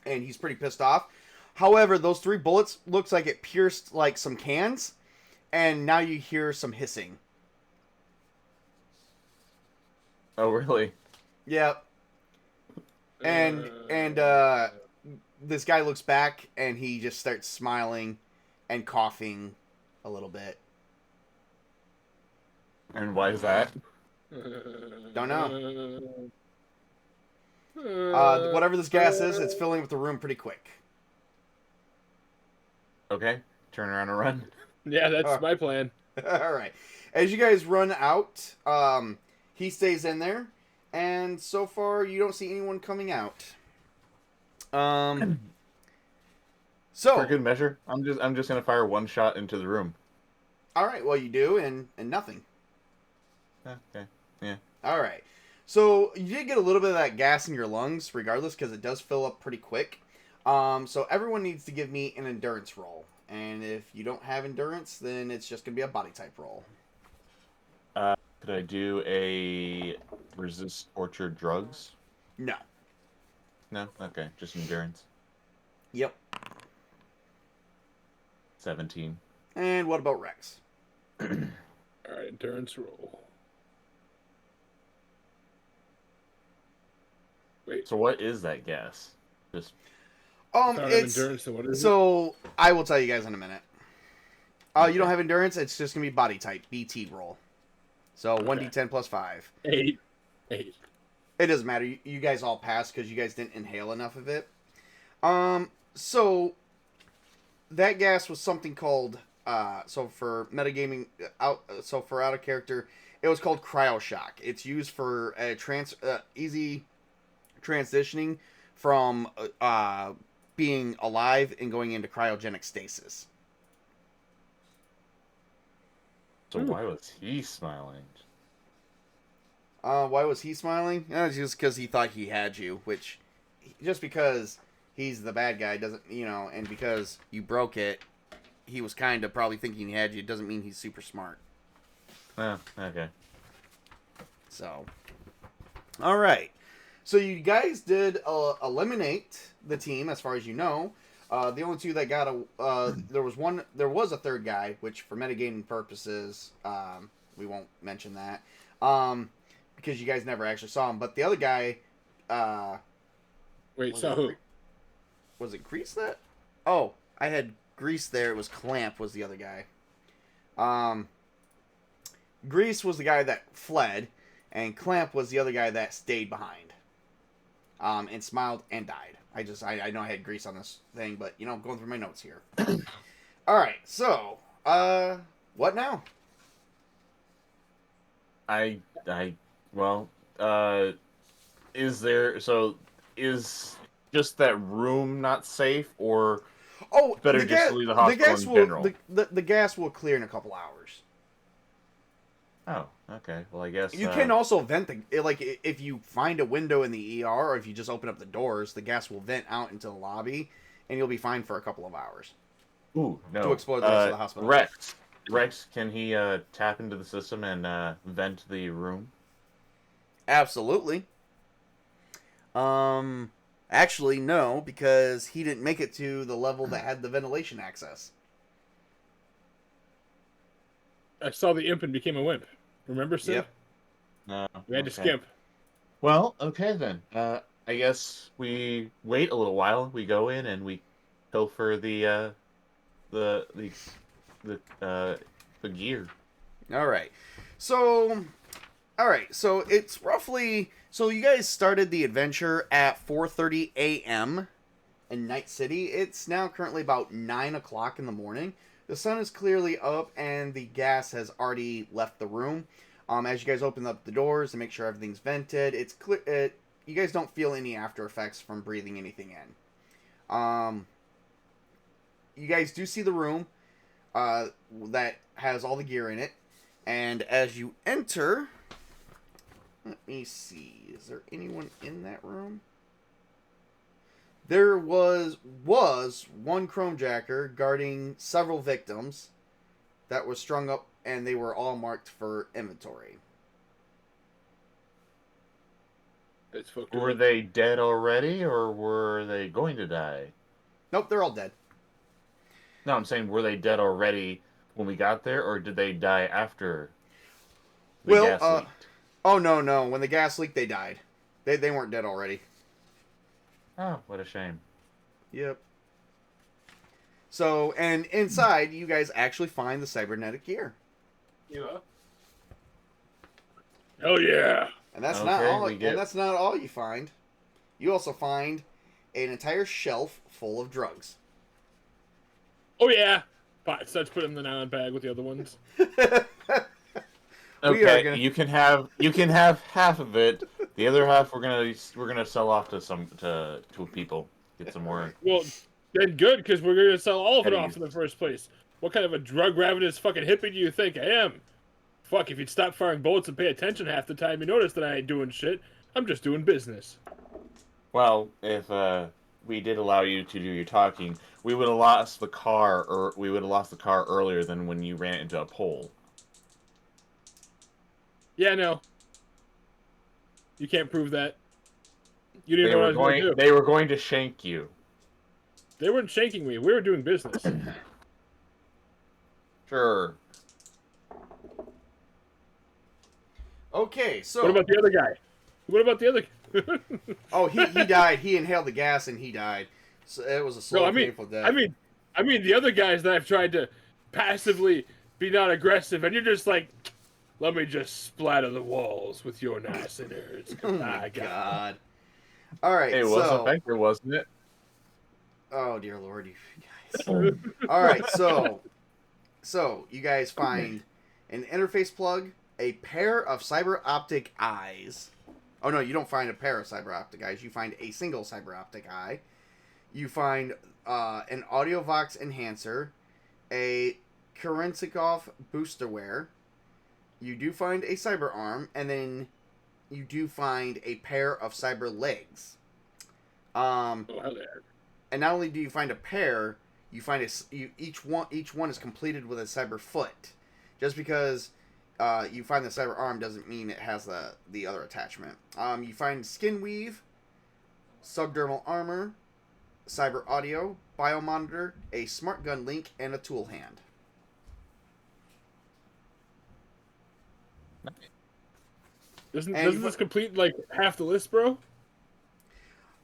and he's pretty pissed off. However, those 3 bullets looks like it pierced like some cans, and now you hear some hissing. Oh, really? Yeah. And this guy looks back, and he just starts smiling and coughing a little bit. And why is that? Don't know. Whatever this gas is, it's filling up the room pretty quick. Okay, turn around and run. Yeah, that's my plan. All right. As you guys run out, he stays in there, and so far you don't see anyone coming out. For So good measure, I'm just gonna fire one shot into the room. all right, well you do, and nothing. Okay. Yeah. All right. So you did get a little bit of that gas in your lungs, regardless, because it does fill up pretty quick. So everyone needs to give me an endurance roll, and if you don't have endurance, then it's just gonna be a body type roll. Could I do a resist torture drugs? No. No. Okay, just endurance. Yep. 17. And what about Rex? All right, endurance roll. Wait. So what is that gas? Just If I don't have It's endurance, then what is it? so I will tell you guys in a minute. You don't have endurance. It's just gonna be body type BT roll. So 1d10 plus 5. 8. It doesn't matter. You guys all passed because you guys didn't inhale enough of it. So that gas was something called so for metagaming for out of character, it was called cryoshock. It's used for easy transitioning from being alive and going into cryogenic stasis. so why was he smiling? Why was he smiling? Just because he thought he had you, which just because he's the bad guy doesn't, and because you broke it, he was kind of probably thinking he had you. It doesn't mean he's super smart. Oh, okay. So, all right. So you guys did eliminate the team, as far as you know. The only two that got there was a third guy, which for metagaming purposes, we won't mention that, because you guys never actually saw him. But the other guy, Wait, Was so it- who? was it Grease that? Oh, I had Grease there. It was Clamp was the other guy. Grease was the guy that fled, and Clamp was the other guy that stayed behind. And smiled and died. I know I had Grease on this thing, but I'm going through my notes here. All right, so what now? Is just that room not safe, or Oh, better the just ga- leave the the hospital gas in will general? the gas will clear in a couple hours. Oh, okay. Well, I guess You can also vent if you find a window in the ER, or if you just open up the doors, the gas will vent out into the lobby, and you'll be fine for a couple of hours. Ooh, no. to explore the rest of the hospital. Rex, can he tap into the system and vent the room? Absolutely. Actually, no, because he didn't make it to the level that had the ventilation access. I saw the imp and became a wimp. Remember, Sid? Yep. No. We had to okay. skimp. Well, okay then. I guess we wait a little while. We go in and we pilfer the gear. All right. So it's roughly. So you guys started the adventure at 4:30 a.m. in Night City. It's now currently about 9 o'clock in the morning. The sun is clearly up, and the gas has already left the room. As you guys open up the doors and make sure everything's vented, it's clear. You guys don't feel any after effects from breathing anything in. You guys do see the room that has all the gear in it, and as you enter, let me see. Is there anyone in that room? There was one chromejacker guarding several victims that were strung up, and they were all marked for inventory. It's fucked Were up. they dead already, or were they going to die? Nope, they're all dead. No, I'm saying, were they dead already when we got there, or did they die after the gas leaked? Oh no! When the gas leaked, they died. They weren't dead already. Oh, what a shame. Yep. So, and inside, you guys actually find the cybernetic gear. Yeah. Hell yeah. And that's Okay, not all. we get- And that's not all you find. You also find an entire shelf full of drugs. Oh yeah. Fine, so let's put it in the nylon bag with the other ones. We are Okay, gonna- you can have half of it. The other half we're gonna sell off to people. Get some more. Well, then good, because we're gonna sell all of it Petty. off in the first place. What kind of a drug ravenous fucking hippie do you think I am? Fuck, if you'd stop firing bullets and pay attention half the time, you notice that I ain't doing shit. I'm just doing business. Well, if we did allow you to do your talking, we would have lost the car, or we would have lost the car earlier than when you ran into a pole. Yeah, no. You can't prove that. You didn't know what I was going to do. They were going to shank you. They weren't shanking me. We were doing business. Sure. Okay, so What about the other guy? What about the other? oh, he died. He inhaled the gas and he died. So it was a slow, painful death. I mean the other guys that I've tried to passively be not aggressive, and you're just like, let me just splatter the walls with your nice innards. Oh my I got god. All right, It was effective, wasn't it? oh dear lord, you guys. All right, so you guys find an interface plug, a pair of cyber optic eyes. Oh no, you don't find a pair of cyber optic eyes. You find a single cyber optic eye. You find an AudioVox enhancer, a Kerensikoff boosterware. You do find a cyber arm, and then you do find a pair of cyber legs. Oh, hell yeah. And not only do you find a pair, you find each one is completed with a cyber foot. Just because you find the cyber arm doesn't mean it has the other attachment. You find skin weave, subdermal armor, cyber audio, biomonitor, a smart gun link, and a tool hand. Doesn't And this complete like half the list, bro?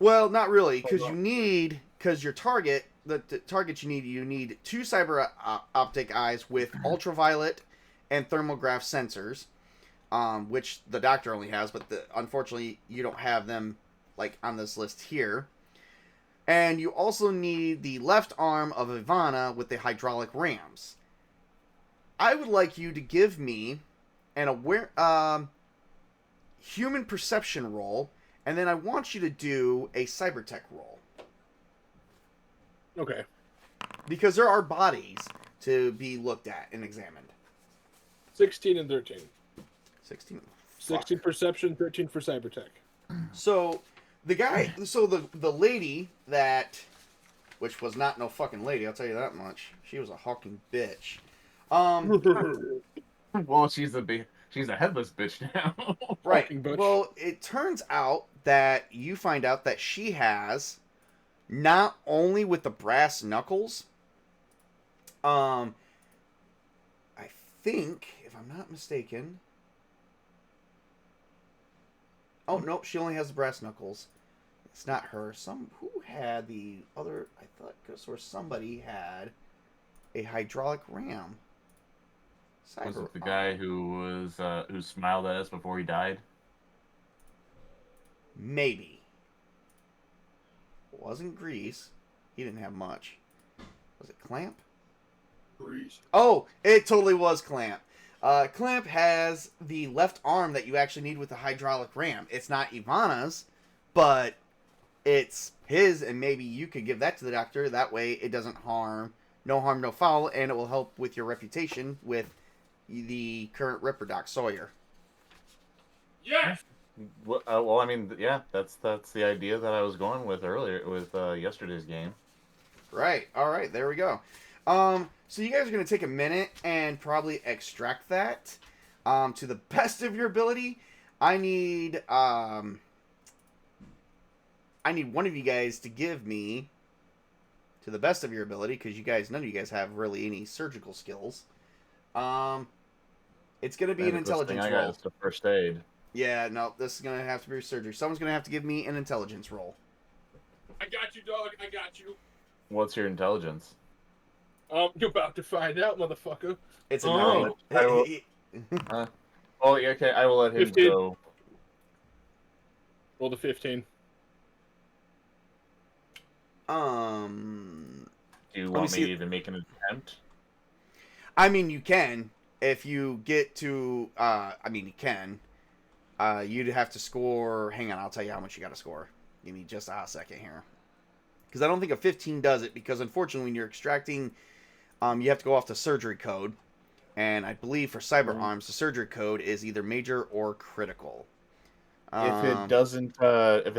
Well, not really, because your target, the target you need two cyber optic eyes with ultraviolet and thermograph sensors, which the doctor only has, but unfortunately you don't have them like on this list here. And you also need the left arm of Ivana with the hydraulic rams. I would like you to give me an human perception roll, and then I want you to do a cybertech roll. Okay. Because there are bodies to be looked at and examined. 16 and 13. 16. 16 perception, 13 for cybertech. So the lady that, which was not no fucking lady, I'll tell you that much. She was a hawking bitch. Well, she's a headless bitch now. Right. Fucking bitch. Well, it turns out that you find out that she has not only with the brass knuckles. I think, if I'm not mistaken. Oh no, she only has the brass knuckles. It's not her. Who had the other? I thought somebody had a hydraulic ram. Was it the guy who smiled at us before he died? Maybe. It wasn't Grease. He didn't have much. Was it Clamp? Grease. Oh, it totally was Clamp. Clamp has the left arm that you actually need with the hydraulic ram. It's not Ivana's, but it's his, and maybe you could give that to the doctor. That way it doesn't harm, no foul, and it will help with your reputation with the current Ripper, Doc Sawyer. Yes! Well, I mean, yeah, that's the idea that I was going with earlier with yesterday's game. Right. All right. There we go. So you guys are going to take a minute and probably extract that to the best of your ability. I need one of you guys to give me, to the best of your ability, because none of you guys have really any surgical skills. It's going to be an intelligence roll. I got is the first aid. Yeah, no, this is going to have to be surgery. Someone's going to have to give me an intelligence roll. I got you, dog. I got you. What's your intelligence? You're about to find out, motherfucker. It's a Oh, 9. Oh, yeah, okay. I will let him 15. go. Roll the 15. Do you Let me want me see. to even make an attempt? I mean, you can if you get to. I mean, you can. You'd have to score. Hang on, I'll tell you how much you got to score. Give me just a second here, because I don't think a 15 does it. Because unfortunately, when you're extracting, you have to go off the surgery code, and I believe for cyber arms, the surgery code is either major or critical. If it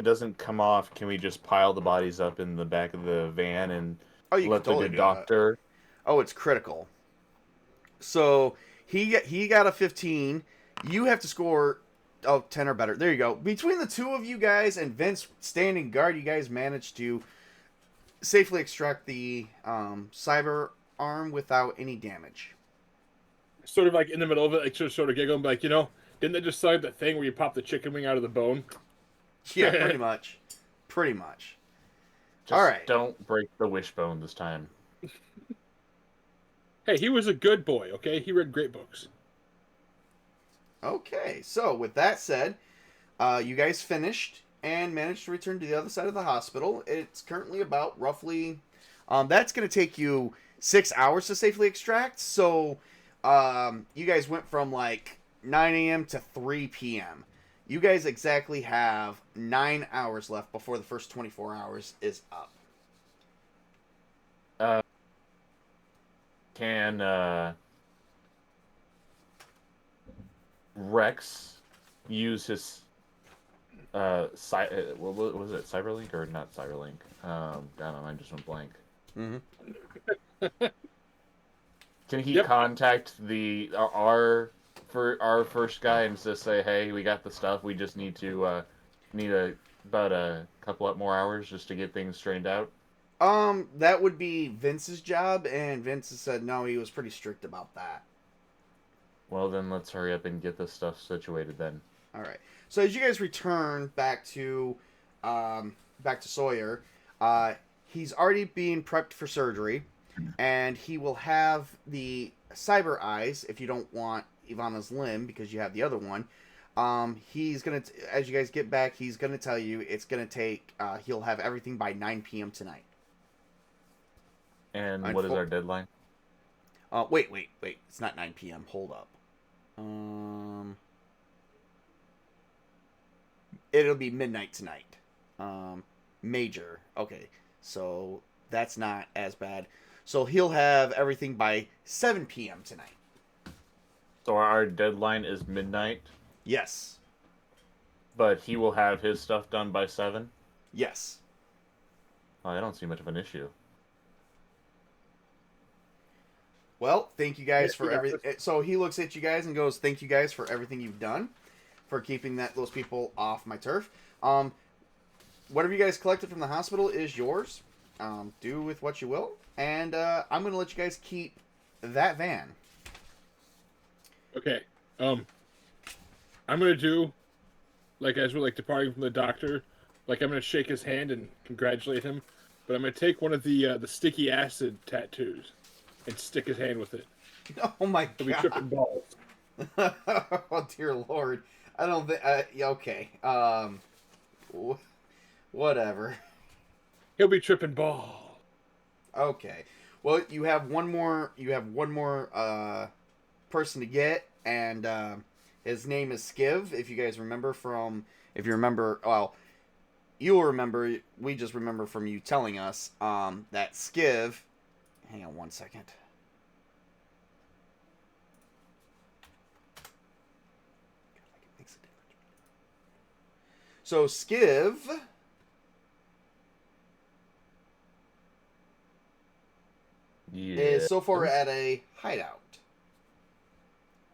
doesn't come off, can we just pile the bodies up in the back of the van and Oh, you can let the totally good do that. doctor? Oh, it's critical. So he got a 15. You have to score 10 or better. There you go. Between the two of you guys and Vince standing guard, you guys managed to safely extract the cyber arm without any damage. Sort of like in the middle of it, like sort of giggle and be like, didn't they just cite that thing where you pop the chicken wing out of the bone? Yeah, pretty much. Pretty much. Just All right. don't break the wishbone this time. Hey, he was a good boy, okay? He read great books. Okay, so with that said, you guys finished and managed to return to the other side of the hospital. It's currently about roughly, that's going to take you 6 hours to safely extract. So you guys went from like 9 a.m. to 3 p.m. You guys exactly have 9 hours left before the first 24 hours is up. Can Rex use his what was it, Cyberlink or not Cyberlink? God, my mind just went blank. Mm-hmm. Can he contact our first guy and just say, hey, we got the stuff. We just need to about a couple up more hours just to get things straightened out. That would be Vince's job, and Vince has said no, he was pretty strict about that. Well, then let's hurry up and get this stuff situated then. All right. So as you guys return back to Sawyer, he's already being prepped for surgery, and he will have the cyber eyes if you don't want Ivana's limb because you have the other one. He's gonna as you guys get back, he's gonna tell you it's gonna take. He'll have everything by 9 p.m. tonight. And what is our deadline? Wait. It's not 9 p.m. Hold up. It'll be midnight tonight. Major. Okay. So that's not as bad. So he'll have everything by 7 p.m. tonight. So our deadline is midnight, Yes. but he will have his stuff done by 7? Yes. Well, I don't see much of an issue. Well, thank you guys for everything. So he looks at you guys and goes, "Thank you guys for everything you've done, for keeping those people off my turf. Whatever you guys collected from the hospital is yours. Do with what you will, and I'm going to let you guys keep that van." Okay. I'm gonna do like as we're like departing from the doctor, like I'm gonna shake his hand and congratulate him, but I'm gonna take one of the sticky acid tattoos and stick his hand with it. Oh my He'll be god! tripping balls. Oh dear lord! I don't think. Okay. Whatever. He'll be tripping balls. Okay. Well, you have one more. Person to get, and his name is Skiv. If you guys remember well, you'll remember. We just remember from you telling us that Skiv. Hang on one second. So Skiv is so far at a hideout.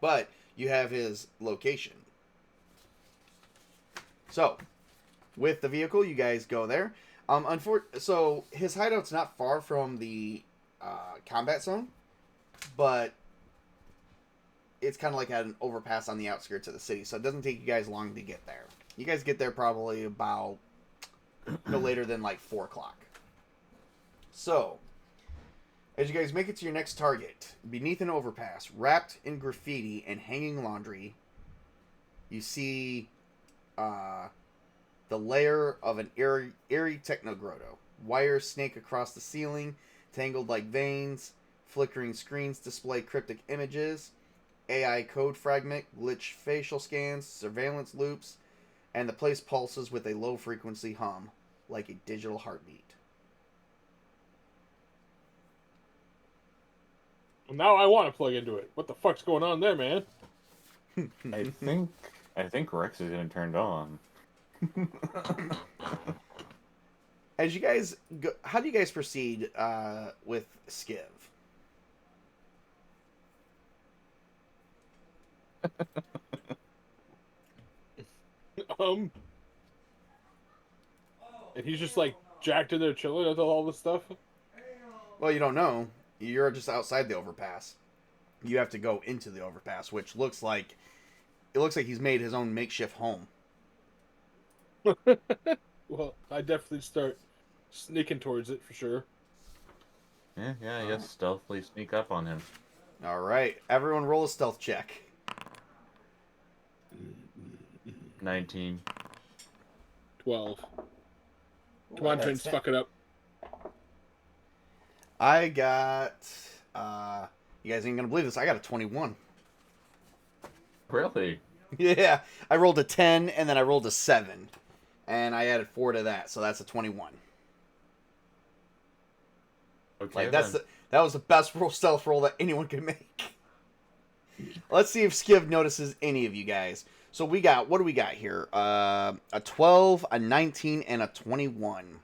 But you have his location. So, with the vehicle, you guys go there. So his hideout's not far from the combat zone, but it's kind of like at an overpass on the outskirts of the city, so it doesn't take you guys long to get there. You guys get there probably about no later than like 4 o'clock. So, as you guys make it to your next target, beneath an overpass, wrapped in graffiti and hanging laundry, You see the layer of an eerie techno-grotto. Wires snake across the ceiling, tangled like veins. Flickering screens display cryptic images. AI code fragment, glitch facial scans, surveillance loops, and the place pulses with a low-frequency hum, like a digital heartbeat. Well, now I want to plug into it. What the fuck's going on there, man? I think Rex is gonna turn it on. As you guys go, how do you guys proceed with Skiv? And he's just like jacked in there chilling with all this stuff. Well, you don't know. You're just outside the overpass. You have to go into the overpass, which looks like he's made his own makeshift home. Well, I definitely start sneaking towards it for sure. Yeah, I guess stealthily sneak up on him. All right, everyone, roll a stealth check. 19. 12. Come on, Vince, fuck it up. I got. You guys ain't gonna believe this. I got a 21. Really? Yeah, I rolled a 10 and then I rolled a 7, and I added 4 to that, so that's a 21. Okay. Like that was the best stealth roll that anyone could make. Let's see if Skiv notices any of you guys. So what do we got here? A 12, a 19, and a 21.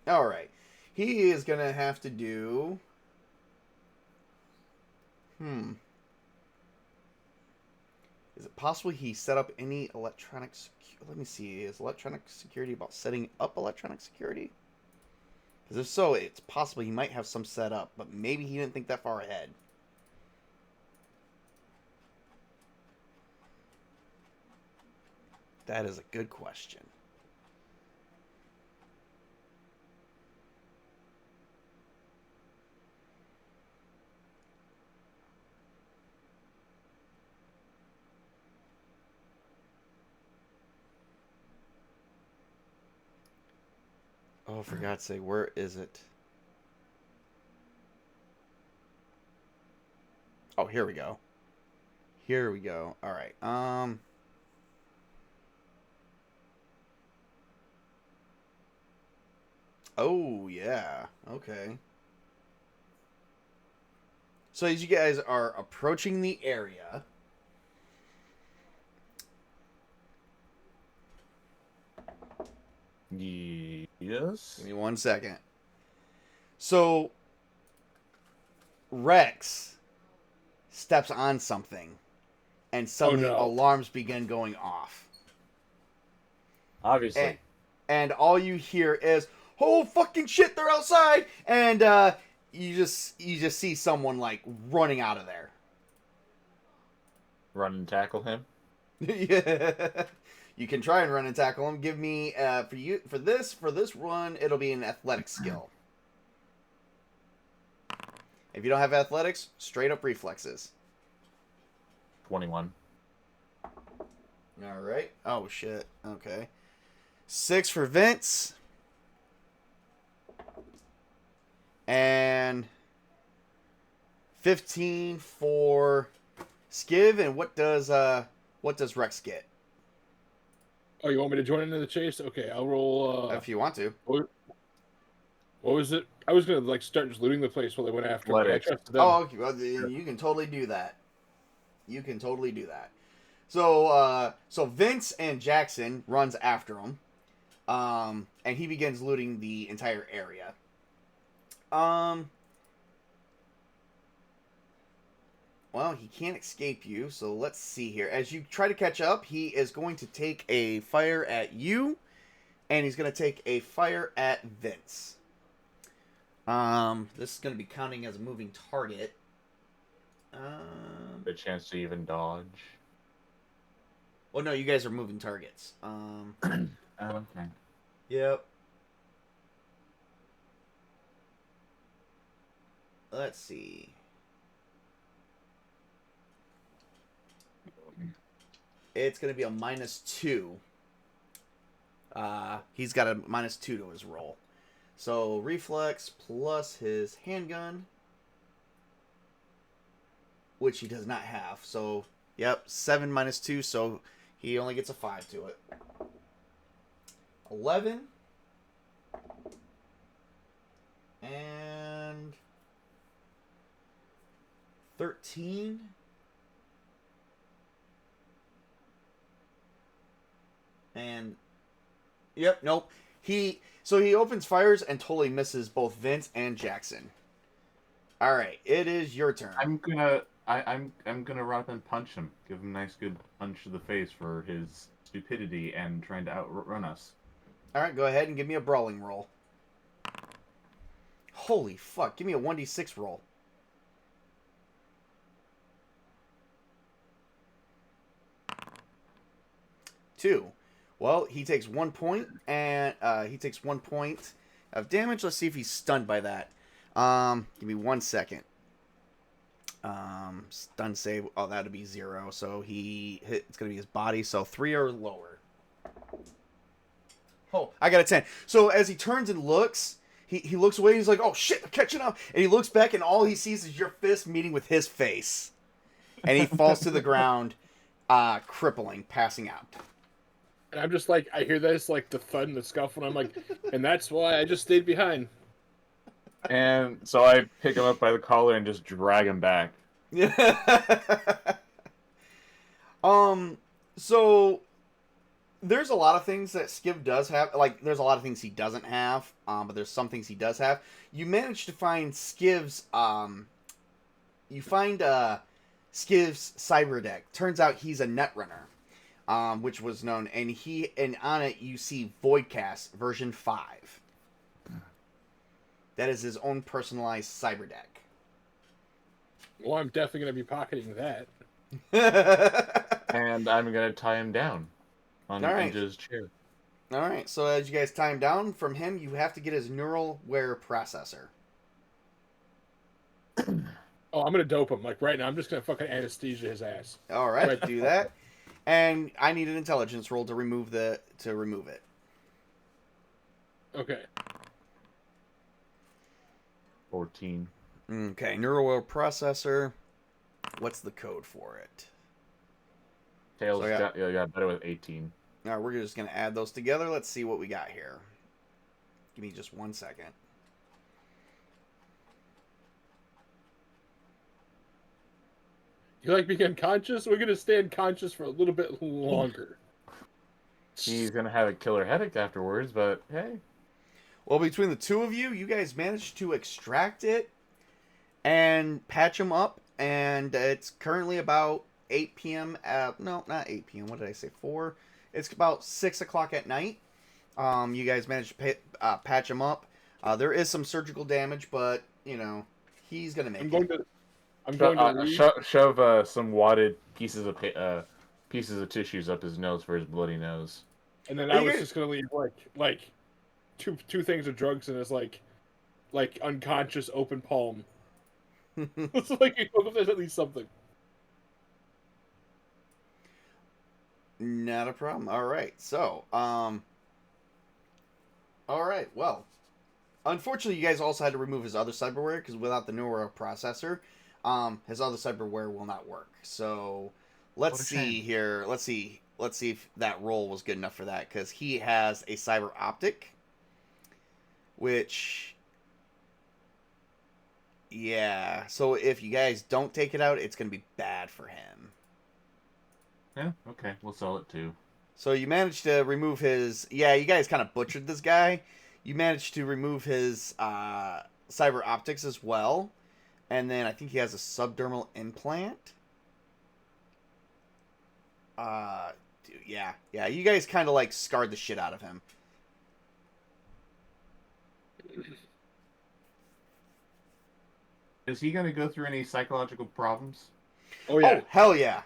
All right. He is going to have to do... Is it possible he set up any electronic... Let me see. Is electronic security about setting up electronic security? Because if so, it's possible he might have some set up, but maybe he didn't think that far ahead. That is a good question. Oh, for God's sake, where is it? Oh, here we go. Here we go. All right. Oh, yeah. Okay. So as you guys are approaching the area, Yes. give me 1 second. So Rex steps on something, and suddenly alarms begin going off. Obviously. And all you hear is, "Oh fucking shit! They're outside!" And you just see someone like running out of there. Run and tackle him. Yeah. You can try and run and tackle him. Give me for this run, it'll be an athletics skill. If you don't have athletics, straight up reflexes. 21. All right. Oh shit. Okay. 6 for Vince. And 15 for Skiv. And what does Rex get? Oh, you want me to join into the chase? Okay, I'll roll. If you want to. What was it? I was gonna like start just looting the place while they went after me. I trusted them. Oh, okay. Well, you can totally do that. You can totally do that. So Vince and Jackson runs after him, and he begins looting the entire area. Well, he can't escape you, so let's see here. As you try to catch up, he is going to take a fire at you, and he's going to take a fire at Vince. This is going to be counting as a moving target. A chance to even dodge. Well, no, you guys are moving targets. Okay. Yep. Let's see. it's going to be a -2. He's got a -2 to his roll. So reflex plus his handgun, which he does not have. So, yep, 7 -2, so he only gets a 5 to it. 11. And 13. And yep, nope. He opens fires and totally misses both Vince and Jackson. All right, it is your turn. I'm gonna run up and punch him. Give him a nice good punch to the face for his stupidity and trying to outrun us. All right, go ahead and give me a brawling roll. Holy fuck! Give me a 1d6 roll. Two. Well, he takes 1 point, and he takes 1 point of damage. Let's see if he's stunned by that. Give me 1 second. Stun save. Oh, that'd be 0. So it's gonna be his body. So 3 or lower. Oh, I got a 10. So as he turns and looks, he looks away. And he's like, "Oh shit, I'm catching up!" And he looks back, and all he sees is your fist meeting with his face, and he falls to the ground, crippling, passing out. And I'm just like, I hear this, like, the thud and the scuffle, and I'm like, and that's why I just stayed behind. And so I pick him up by the collar and just drag him back. So there's a lot of things that Skiv does have. Like, there's a lot of things he doesn't have, but there's some things he does have. You manage to find Skiv's, Skiv's cyber deck. Turns out he's a netrunner. Which was known, and on it you see Voidcast version 5. That is his own personalized cyber deck. Well, I'm definitely going to be pocketing that. And I'm going to tie him down on All right. his chair. All right, so as you guys tie him down from him, you have to get his neural wear processor. Oh, I'm going to dope him. Like, right now, I'm just going to fucking anesthesia his ass. All right, Right. do that. And I need an intelligence roll to remove it. Okay. 14. Okay, neural wear processor. What's the code for it? Tails So, got better with 18. All right, we're just going to add those together. Let's see what we got here. Give me just 1 second. You like being unconscious? We're going to stay unconscious for a little bit longer. He's going to have a killer headache afterwards, but hey. Well, between the two of you, you guys managed to extract it and patch him up, and it's currently about 8 p.m. No, not 8 p.m. What did I say? 4? It's about 6 o'clock at night. You guys managed to patch him up. There is some surgical damage, but, you know, he's going to make it. I'm going to shove some wadded pieces of tissues up his nose for his bloody nose. And then I was just going to leave, like two things of drugs in his, like unconscious open palm. It's like, I hope there's at least something. Not a problem. All right. So, all right. Well, unfortunately, you guys also had to remove his other cyberware because without the neural processor, his other cyberware will not work. So, let's see here. Let's see if that roll was good enough for that because he has a cyber optic, which, yeah. So if you guys don't take it out, it's gonna be bad for him. Yeah, okay, we'll sell it too. So you managed to remove his... Yeah, you guys kind of butchered this guy. You managed to remove his cyber optics as well. And then I think he has a subdermal implant. Yeah, you guys kind of like scarred the shit out of him. Is he going to go through any psychological problems? Oh, yeah. Oh, hell yeah.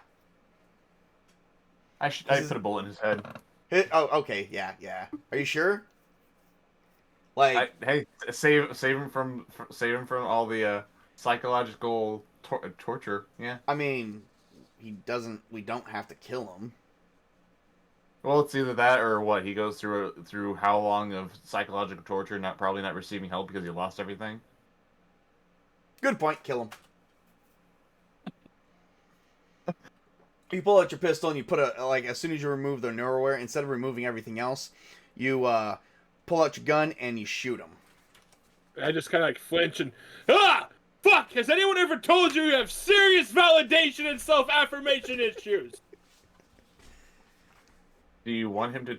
I put a bullet in his head. Okay, yeah. Are you sure? Like, hey, save him from all the psychological torture. Yeah. I mean, we don't have to kill him. Well, it's either that or what he goes through how long of psychological torture, probably not receiving help because he lost everything. Good point. Kill him. You pull out your pistol and you put as soon as you remove the neuroware, instead of removing everything else, you pull out your gun and you shoot him. I just kind of like flinch and fuck! Has anyone ever told you have serious validation and self-affirmation issues? Do you want him to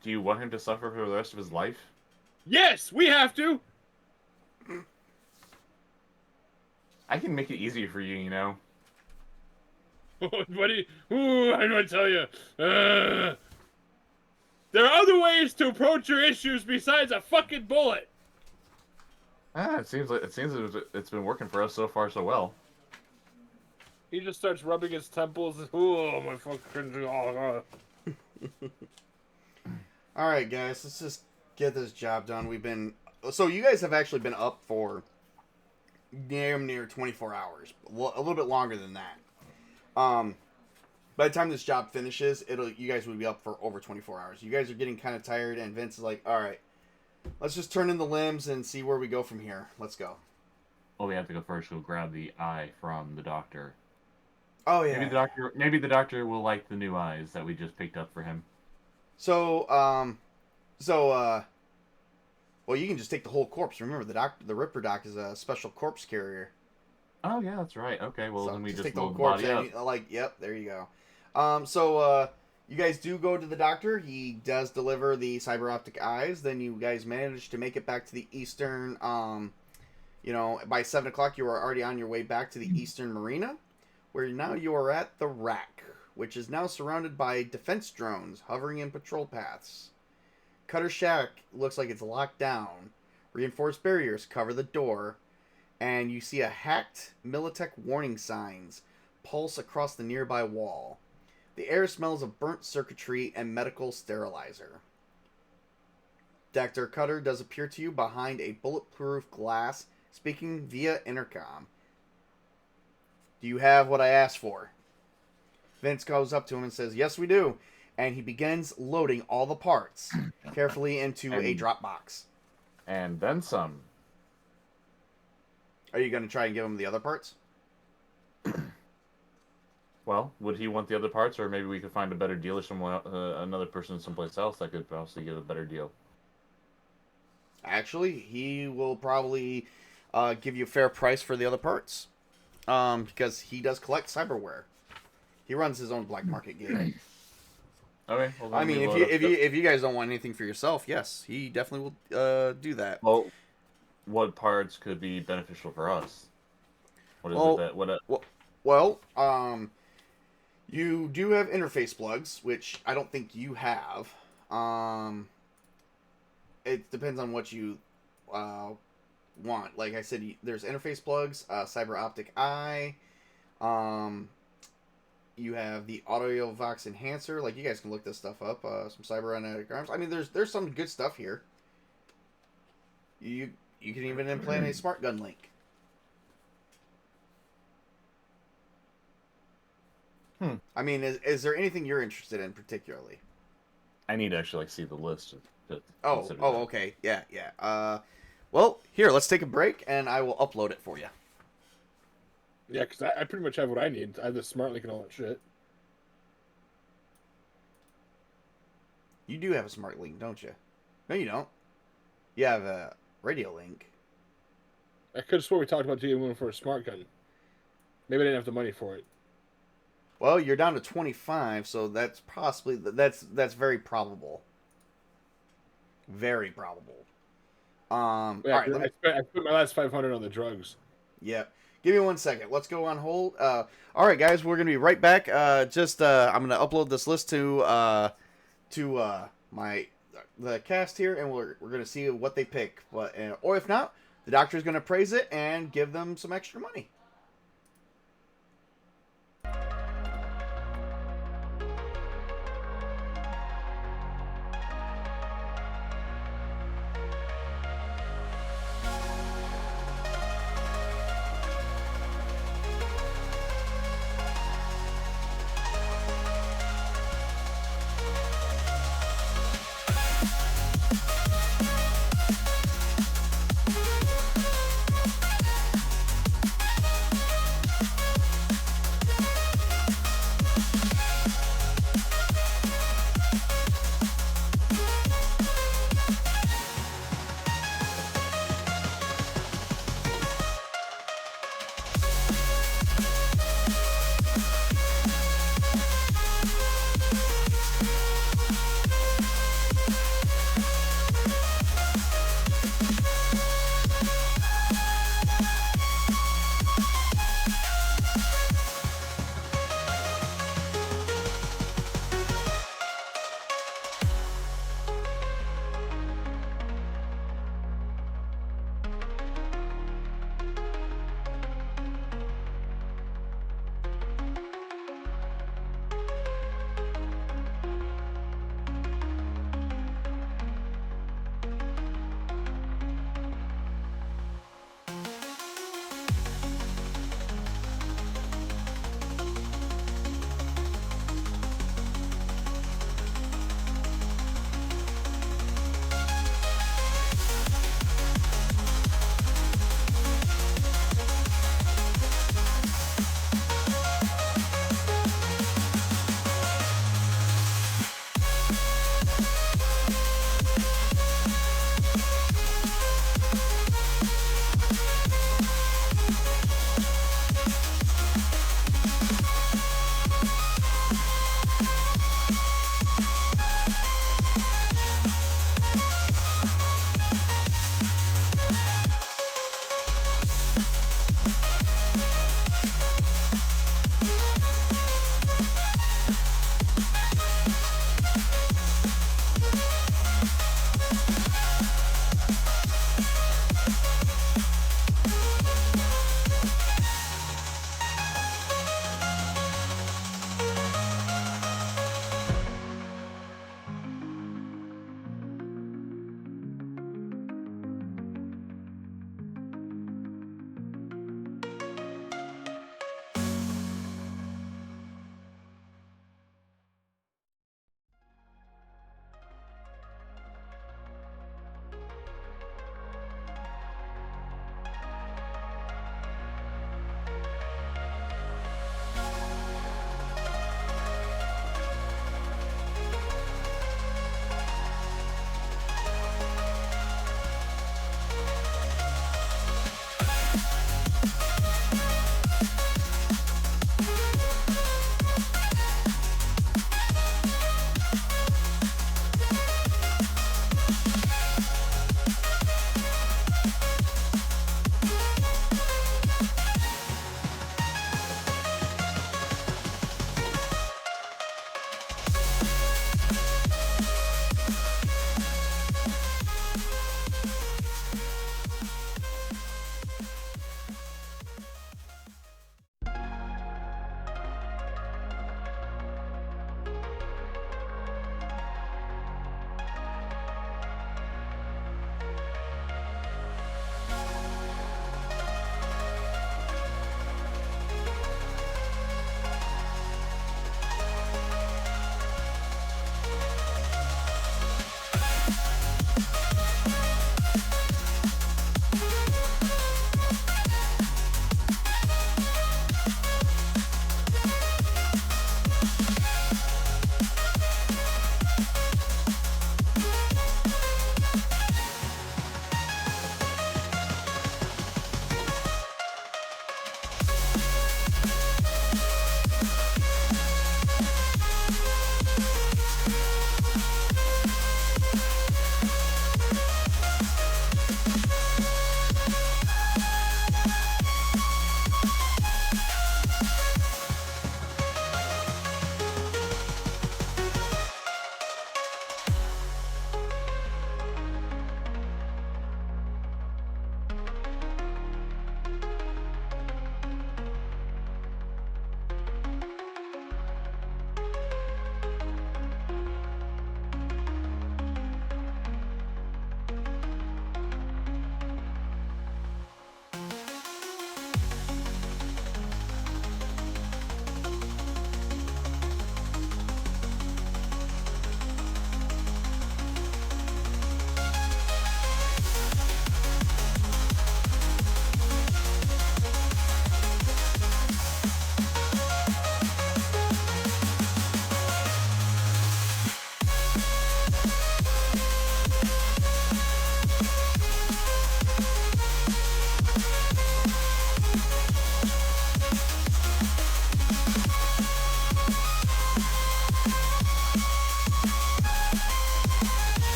do you want him to suffer for the rest of his life? Yes, we have to. I can make it easier for you, you know. What do you? Ooh, I'm gonna tell you. There are other ways to approach your issues besides a fucking bullet. It seems it's been working for us so far so well. He just starts rubbing his temples. Oh my fucking! All right, guys, let's just get this job done. So you guys have actually been up for damn near 24 hours, a little bit longer than that. By the time this job finishes, you guys would be up for over 24 hours. You guys are getting kind of tired, and Vince is like, all right, let's just turn in the limbs and see where we go from here. Let's go. Well, we have to go first. Go grab the eye from the doctor. Oh yeah. Maybe the doctor will like the new eyes that we just picked up for him. So, well, you can just take the whole corpse. Remember, the Ripper Doc is a special corpse carrier. Oh yeah, that's right. Okay, well So then we just take the whole load the corpse. body up. Yep, there you go. You guys do go to the doctor. He does deliver the cyber optic eyes. Then you guys manage to make it back to the eastern. By 7 o'clock, you are already on your way back to the eastern marina, where now you are at the rack, which is now surrounded by defense drones hovering in patrol paths. Cutter Shack looks like it's locked down. Reinforced barriers cover the door, and you see a hacked Militech warning signs pulse across the nearby wall. The air smells of burnt circuitry and medical sterilizer. Dr. Cutter does appear to you behind a bulletproof glass, speaking via intercom. Do you have what I asked for? Vince goes up to him and says, yes, we do. And he begins loading all the parts carefully into a drop box. And then some. Are you going to try and give him the other parts? Well, would he want the other parts, or maybe we could find a better deal, or another person someplace else that could possibly give a better deal? Actually, he will probably give you a fair price for the other parts, because he does collect cyberware. He runs his own black market game. Okay. Well, then I mean, if you guys don't want anything for yourself, yes, he definitely will do that. Well, what parts could be beneficial for us? What is it that Well, you do have interface plugs, which I don't think you have. It depends on what you want. Like I said, there's interface plugs, cyber optic eye. You have the audio vox enhancer. Like, you guys can look this stuff up. Some cybernetic arms. I mean, there's some good stuff here. You can even implant a smart gun link. I mean, is there anything you're interested in particularly? I need to actually see the list. Okay. Yeah. Well, here, let's take a break, and I will upload it for you. Yeah, because I pretty much have what I need. I have the smart link and all that shit. You do have a smart link, don't you? No, you don't. You have a radio link. I could have swore we talked about getting one for a smart gun. Maybe I didn't have the money for it. Well, you're down to 25, so that's possibly that's very probable. Very probable. Yeah, all right. I spent my last 500 on the drugs. Yep. Give me 1 second. Let's go on hold. All right, guys, we're gonna be right back. I'm gonna upload this list to the cast here, and we're gonna see what they pick. But or if not, the doctor's gonna praise it and give them some extra money.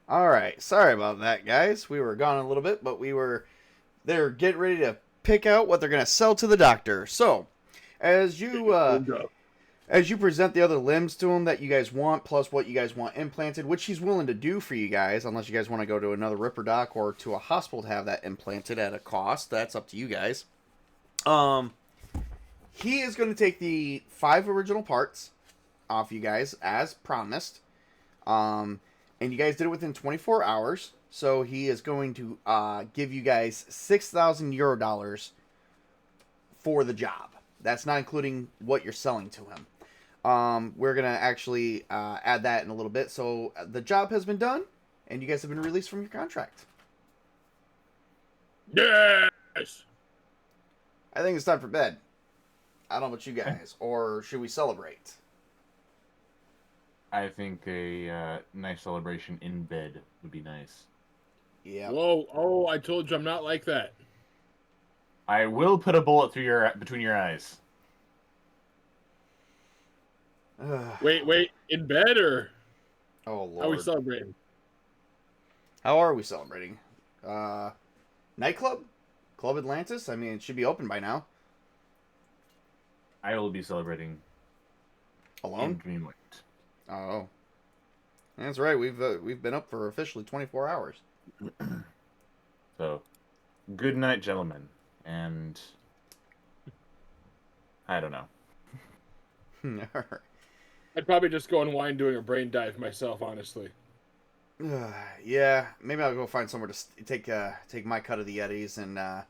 All right. Sorry about that, guys. We were gone a little bit, but they're getting ready to pick out what they're going to sell to the doctor. So, as you present the other limbs to him that you guys want, plus what you guys want implanted, which he's willing to do for you guys, unless you guys want to go to another Ripper doc or to a hospital to have that implanted at a cost. That's up to you guys. He is going to take the 5 original parts off you guys as promised. And you guys did it within 24 hours. So he is going to give you guys 6,000 euro dollars for the job. That's not including what you're selling to him. We're going to actually add that in a little bit. So the job has been done, and you guys have been released from your contract. Yes! I think it's time for bed. I don't know about you guys. Or should we celebrate? I think a nice celebration in bed would be nice. Yeah. Whoa! Oh, I told you I'm not like that. I will put a bullet through between your eyes. Wait, in bed or Oh, Lord. how are we celebrating? How are we celebrating? Nightclub? Club Atlantis? I mean, it should be open by now. I will be celebrating Alone? in Dreamlight. Oh. That's right. We've been up for officially 24 hours. So, good night, gentlemen. And I don't know. Alright. I'd probably just go unwind doing a brain dive myself, honestly. Yeah, maybe I'll go find somewhere to take my cut of the Yetis and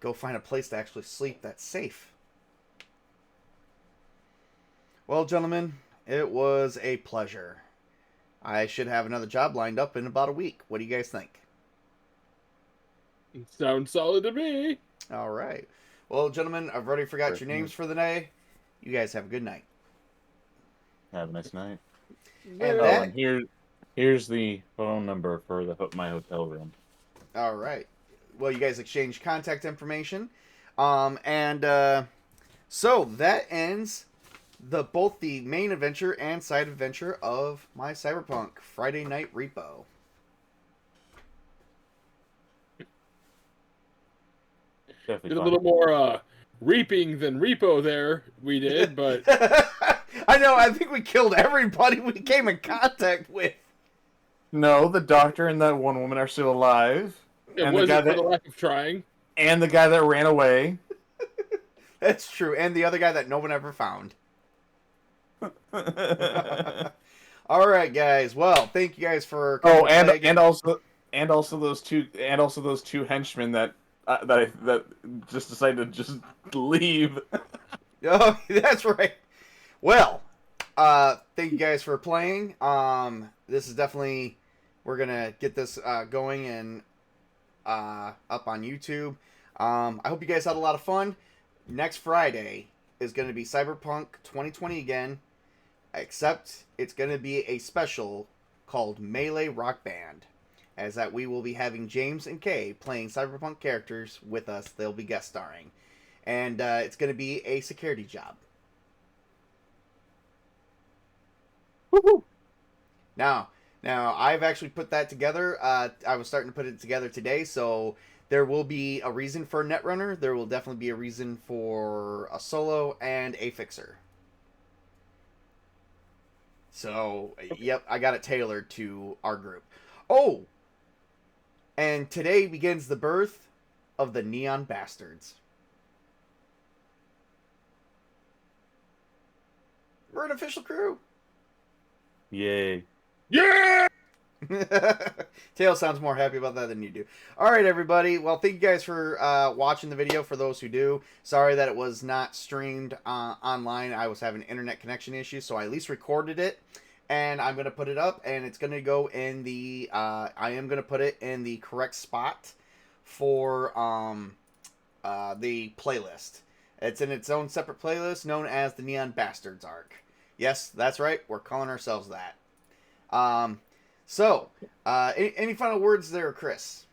go find a place to actually sleep that's safe. Well, gentlemen, it was a pleasure. I should have another job lined up in about a week. What do you guys think? Sounds solid to me. All right. Well, gentlemen, I've already forgot your names for the day. You guys have a good night. Have a nice night. And And here's the phone number for my hotel room. all right. Well, you guys exchange contact information. So that ends both the main adventure and side adventure of my Cyberpunk Friday Night Repo. Definitely Did a fun. little more reaping than repo there. We did, but I know. I think we killed everybody we came in contact with. No, the doctor and that one woman are still alive. it And the guy wasn't for that the lack of trying. and the guy that ran away. That's true. And the other guy that no one ever found. All right, guys. Well, thank you guys for coming Oh, to play again. and also those two henchmen that just decided to just leave. Oh, that's right. Well, thank you guys for playing. This is definitely, we're gonna get this going and up on YouTube. I hope you guys had a lot of fun. Next Friday is gonna be Cyberpunk 2020 again, except it's gonna be a special called Melee Rock Band, as that we will be having James and Kay playing Cyberpunk characters with us. They'll be guest starring, and it's gonna be a security job. Woohoo! Now, I've actually put that together. I was starting to put it together today, so there will be a reason for a Netrunner. There will definitely be a reason for a solo and a fixer. So, yep, I got it tailored to our group. Oh! And today begins the birth of the Neon Bastards. We're an official crew. Yay. Yeah! Tail sounds more happy about that than you do. All right, everybody. Well, thank you guys for watching the video. For those who do, sorry that it was not streamed online. I was having internet connection issues, so I at least recorded it, and I'm gonna put it up, and it's gonna go in the. I am gonna put it in the correct spot for the playlist. It's in its own separate playlist known as the Neon Bastards arc. Yes, that's right. We're calling ourselves that. So, any final words there, Chris?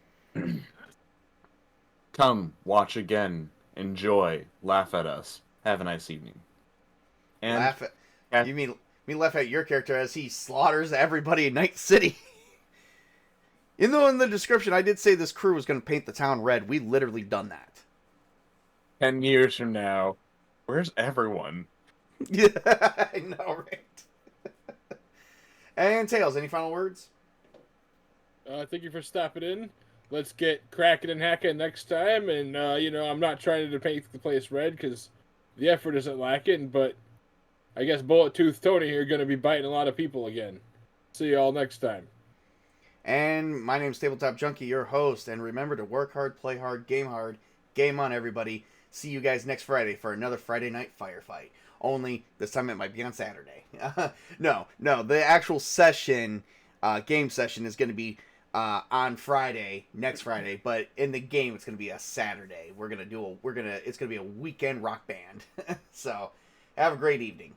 Come, watch again, enjoy, laugh at us. Have a nice evening. And Laugh at yeah. you mean laugh at your character as he slaughters everybody in Night City. Even though in the description I did say this crew was going to paint the town red, we literally done that. 10 years from now, where's everyone? Yeah, I know, right? And Tails, any final words? Thank you for stopping in. Let's get cracking and hacking next time. And, I'm not trying to paint the place red because the effort isn't lacking, but I guess Bullet Tooth Tony here going to be biting a lot of people again. See you all next time. And my name's Tabletop Junkie, your host. And remember to work hard, play hard, game on, everybody. See you guys next Friday for another Friday night firefight. Only this time it might be on Saturday. No, the actual session, game session, is going to be on Friday, next Friday. But in the game, it's going to be a Saturday. It's going to be a weekend rock band. So have a great evening.